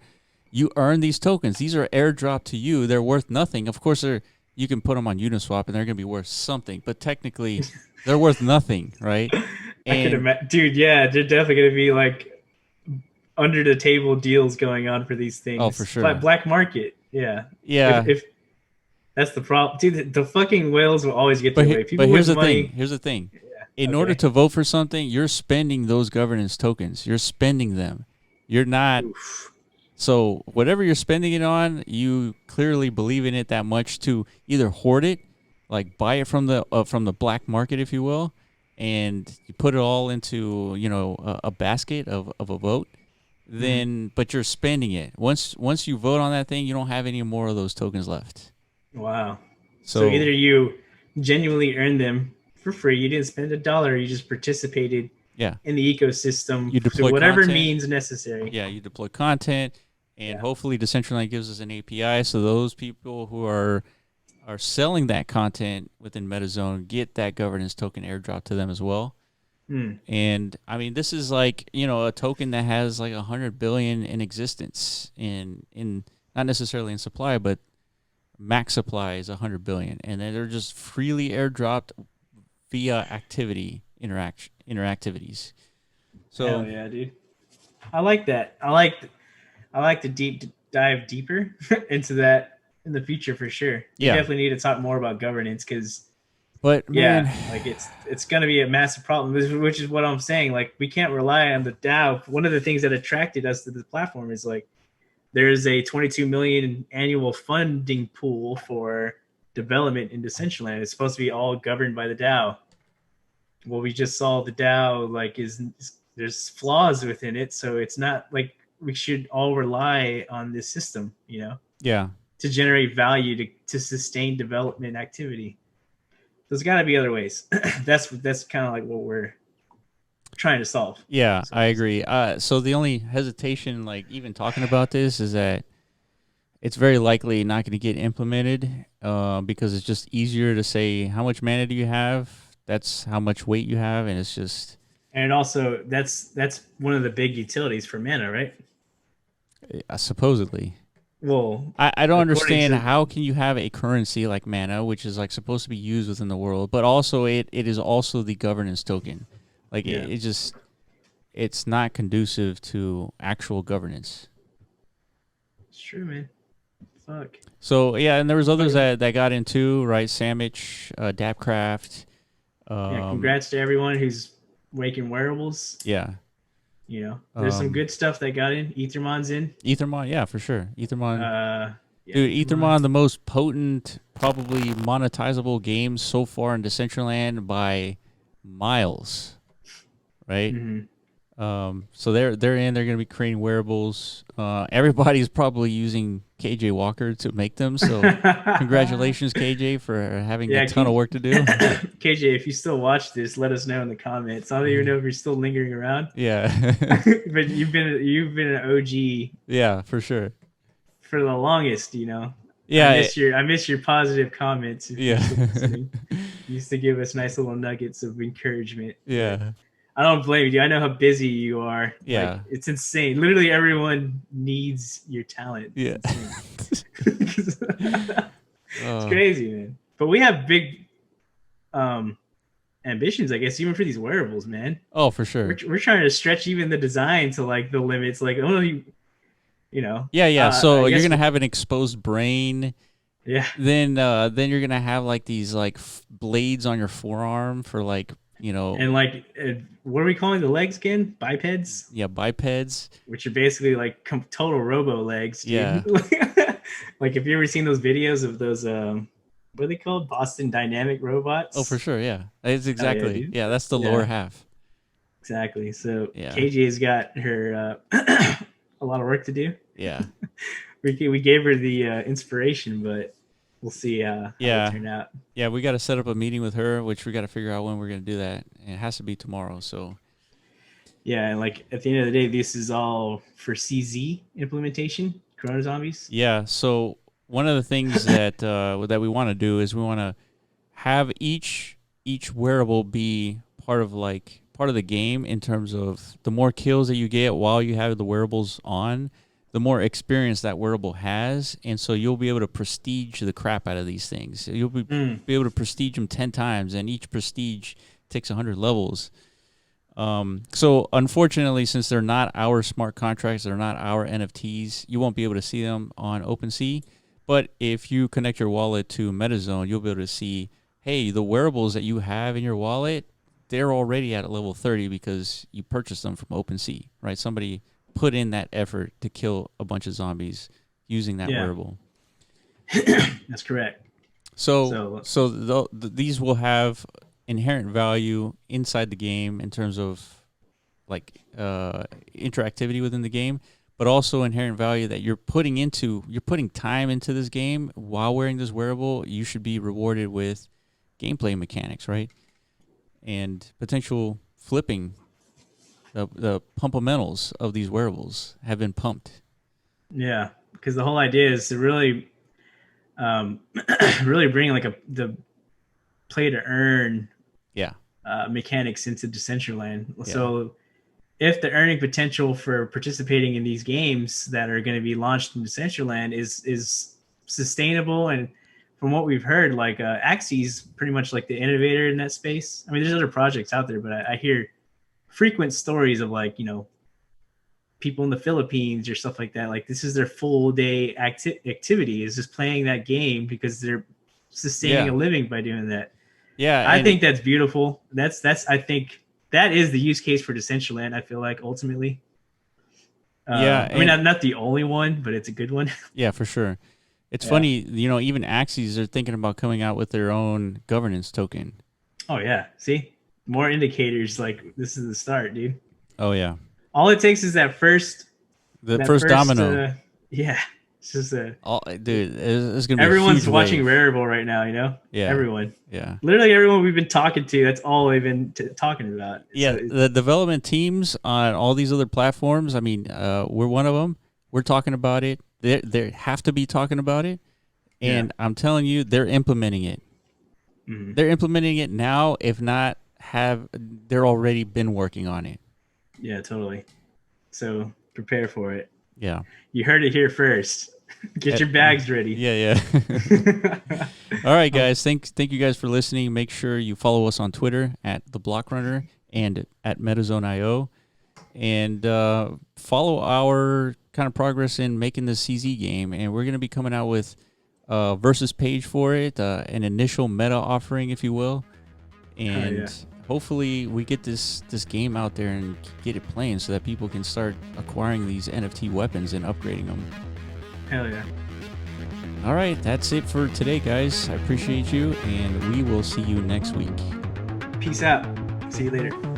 S1: you earn these tokens. These are airdropped to you. They're worth nothing. Of course, you can put them on Uniswap and they're going to be worth something, but technically, they're worth nothing, right?
S2: I could
S1: And
S2: imagine, dude. Yeah, they're definitely going to be like under the table deals going on for these
S1: oh, for
S2: things.
S1: sure,
S2: Black market. Yeah.
S1: yeah.
S2: If that's the problem, dude, the fucking whales will always get
S1: But
S2: their way.
S1: but
S2: People
S1: here's
S2: with
S1: the thing.
S2: money.
S1: Here's the thing.
S2: Yeah.
S1: In order
S2: Okay.
S1: to vote for something, you're spending those governance tokens. You're spending them. You're not.
S2: Oof.
S1: So whatever you're spending it on, you clearly believe in it that much to either hoard it, like buy it from the black market, if you will, and you put it all into a basket of a vote.
S2: Mhm.
S1: Then, but you're spending it. Once you vote on that thing, you don't have any more of those tokens left.
S2: Wow. So
S1: So
S2: either you genuinely earned them for free, you didn't spend a dollar, you just participated
S1: yeah,
S2: in the ecosystem
S1: you
S2: through
S1: deploy
S2: whatever
S1: content.
S2: means necessary.
S1: Yeah, you deploy content, and
S2: Yeah.
S1: hopefully Decentraland gives us an API, so those people who are selling that content within MetaZone get that governance token airdrop to them as well.
S2: Hmm.
S1: And I mean, this is like a token that has like 100 billion in existence in not necessarily in supply, but max supply is 100 billion, and then they're just freely airdropped via interactivities.
S2: Hell
S1: So
S2: yeah, dude. I like that. I like to dive deeper into that in the future for sure. We
S1: yeah,
S2: definitely need to talk more about governance because
S1: but man,
S2: yeah, like it's going to be a massive problem, which is what I'm saying. Like we can't rely on the DAO. One of the things that attracted us to the platform is like there's a 22 million annual funding pool for development in Decentraland. It's supposed to be all governed by the DAO. Well, we just saw the DAO like is there's flaws within it, so it's not like we should all rely on this system,
S1: yeah,
S2: to generate value to sustain development activity. There's got to be other ways. That's kind of like what we're trying to solve.
S1: yeah,
S2: So
S1: I agree. So the only hesitation, like even talking about this, is that it's very likely not going to get implemented because it's just easier to say how much mana do you have. That's how much weight you have, and it's just
S2: and also that's one of the big utilities for mana, right?
S1: supposedly.
S2: Well,
S1: I don't
S2: according
S1: understand
S2: to
S1: how can you have a currency like mana, which is like supposed to be used within the world, but also it is also the governance token. Like
S2: yeah,
S1: it just it's not conducive to actual governance.
S2: it's true, man. Fuck.
S1: So yeah, and there was others
S2: Fuck.
S1: that got into right, Sandwich, Dapcraft,
S2: Yeah,
S1: um,
S2: congrats to everyone who's making wearables.
S1: yeah,
S2: You know, there's some
S1: um,
S2: good stuff that got in. Ethermon's in.
S1: Ethermon, yeah, for sure, Ethermon.
S2: Yeah,
S1: Dude,
S2: Ethermon.
S1: Ethermon, the most potent, probably monetizable game so far in Decentraland by miles, right?
S2: Hmm.
S1: So they're in. They're going to be creating wearables. Everybody's probably using KJ Walker to make them. So congratulations, KJ, for having a
S2: Yeah,
S1: ton of work to do.
S2: KJ, if you still watch this, let us know in the comments. I don't even know if you're still lingering around,
S1: Yeah,
S2: but you've been an OG
S1: yeah, for sure.
S2: for the longest. You know,
S1: Yeah,
S2: I miss your positive comments if you're
S1: yeah,
S2: still listening. You used to give us nice little nuggets of encouragement. But
S1: yeah,
S2: I don't blame you. I know how busy you are. Like
S1: yeah,
S2: it's insane. Literally everyone needs your talent. It's
S1: yeah.
S2: insane. It's
S1: uh,
S2: crazy, man. But we have big um ambitions, I guess, even for these wearables, man.
S1: oh, for
S2: We're,
S1: sure.
S2: we're trying to stretch even the design to like the limits. Like only, you know,
S1: Yeah, yeah. So
S2: I
S1: you're
S2: guess,
S1: gonna have an exposed brain.
S2: yeah.
S1: Then you're gonna have like these like blades on your forearm for like
S2: And like, what are we calling the legs again? Bipeds,
S1: yeah, bipeds.
S2: which are basically like total robo legs,
S1: Yeah.
S2: dude. Like, have you ever seen those videos of those, what are they called? Boston Dynamic
S1: Oh, for
S2: robots?
S1: sure. Yeah. It's
S2: Oh, yeah,
S1: exactly.
S2: dude.
S1: Yeah, that's the lower
S2: Yeah,
S1: half.
S2: exactly. So
S1: Yeah.
S2: KJ's got her a lot of work to do.
S1: Yeah.
S2: We gave her the inspiration, but we'll see how they
S1: Yeah.
S2: turn out.
S1: Yeah. We got to set up a meeting with her, which we got to figure out when we're gonna do that. And it has to be tomorrow. So
S2: Yeah, and like at the end of the day, this is all for CZ implementation, Corona Zombies.
S1: yeah. So one of the things that we want to do is we want to have each wearable be part of the game in terms of the more kills that you get while you have the wearables on, the more experience that wearable has, and so you'll be able to prestige the crap out of these things. You'll
S2: Mm,
S1: be able to prestige them 10 times, and each prestige takes 100 levels. So unfortunately, since they're not our smart contracts, they're not our NFTs, you won't be able to see them on OpenSea. But if you connect your wallet to MetaZone, you'll be able to see, hey, the wearables that you have in your wallet, they're already at level 30 because you purchased them from OpenSea, right? Somebody put in that effort to kill a bunch of zombies using that
S2: yeah,
S1: wearable.
S2: that's correct.
S1: So,
S2: So
S1: these will have inherent value inside the game in terms of like interactivity within the game, but also inherent value that you're putting time into this game while wearing this wearable. You should be rewarded with gameplay mechanics, right? And potential flipping. The pumpamentals of these wearables have been pumped.
S2: yeah, because the whole idea is to really, um, really bring like the play to earn
S1: Yeah,
S2: mechanics into Decentraland.
S1: yeah,
S2: So if the earning potential for participating in these games that are going to be launched in Decentraland is sustainable, and from what we've heard, like Axie's pretty much like the innovator in that space. I mean, there's other projects out there, but I hear frequent stories of like people in the Philippines or stuff like that. Like this is their full day activity is just playing that game because they're sustaining
S1: yeah,
S2: a living by doing that.
S1: yeah,
S2: I
S1: and
S2: think that's beautiful. That's I think that is the use case for Decentraland. I feel like ultimately.
S1: yeah,
S2: I mean,
S1: and
S2: not the only one, but it's a good one.
S1: yeah, for sure. It's
S2: Yeah.
S1: funny, even Axies are thinking about coming out with their own governance token.
S2: Oh yeah. See, more indicators. Like this is the start, dude.
S1: Oh yeah,
S2: All it takes is that first.
S1: the
S2: That
S1: first
S2: first.
S1: domino.
S2: Yeah. It's just a.
S1: Dude, it's gonna be a
S2: Everyone's
S1: huge
S2: watching
S1: wave.
S2: Rarible right now. You know.
S1: Yeah,
S2: Everyone.
S1: yeah,
S2: Literally everyone we've been talking to. That's all they've been talking about. So
S1: yeah. The development teams on all these other platforms. I mean, we're one of them. We're talking about it. They have to be talking about it,
S2: yeah.
S1: and I'm telling you, they're implementing it.
S2: Mhm.
S1: They're implementing it now. If not, they're already been working on it.
S2: Yeah. Totally. So prepare for it.
S1: Yeah.
S2: You heard it here first. Get your bags ready.
S1: Yeah. All right, guys. Thank you guys for listening. Make sure you follow us on Twitter at The Block Runner and at MetaZone.io. And follow our kind of progress in making the CZ game. And we're going to be coming out with a versus page for it, an initial meta offering, if you will. And hopefully we get this game out there and get it playing so that people can start acquiring these NFT weapons and upgrading them.
S2: Hell yeah.
S1: All right, that's it for today, guys. I appreciate you, and we will see you next week.
S2: Peace out. See you later.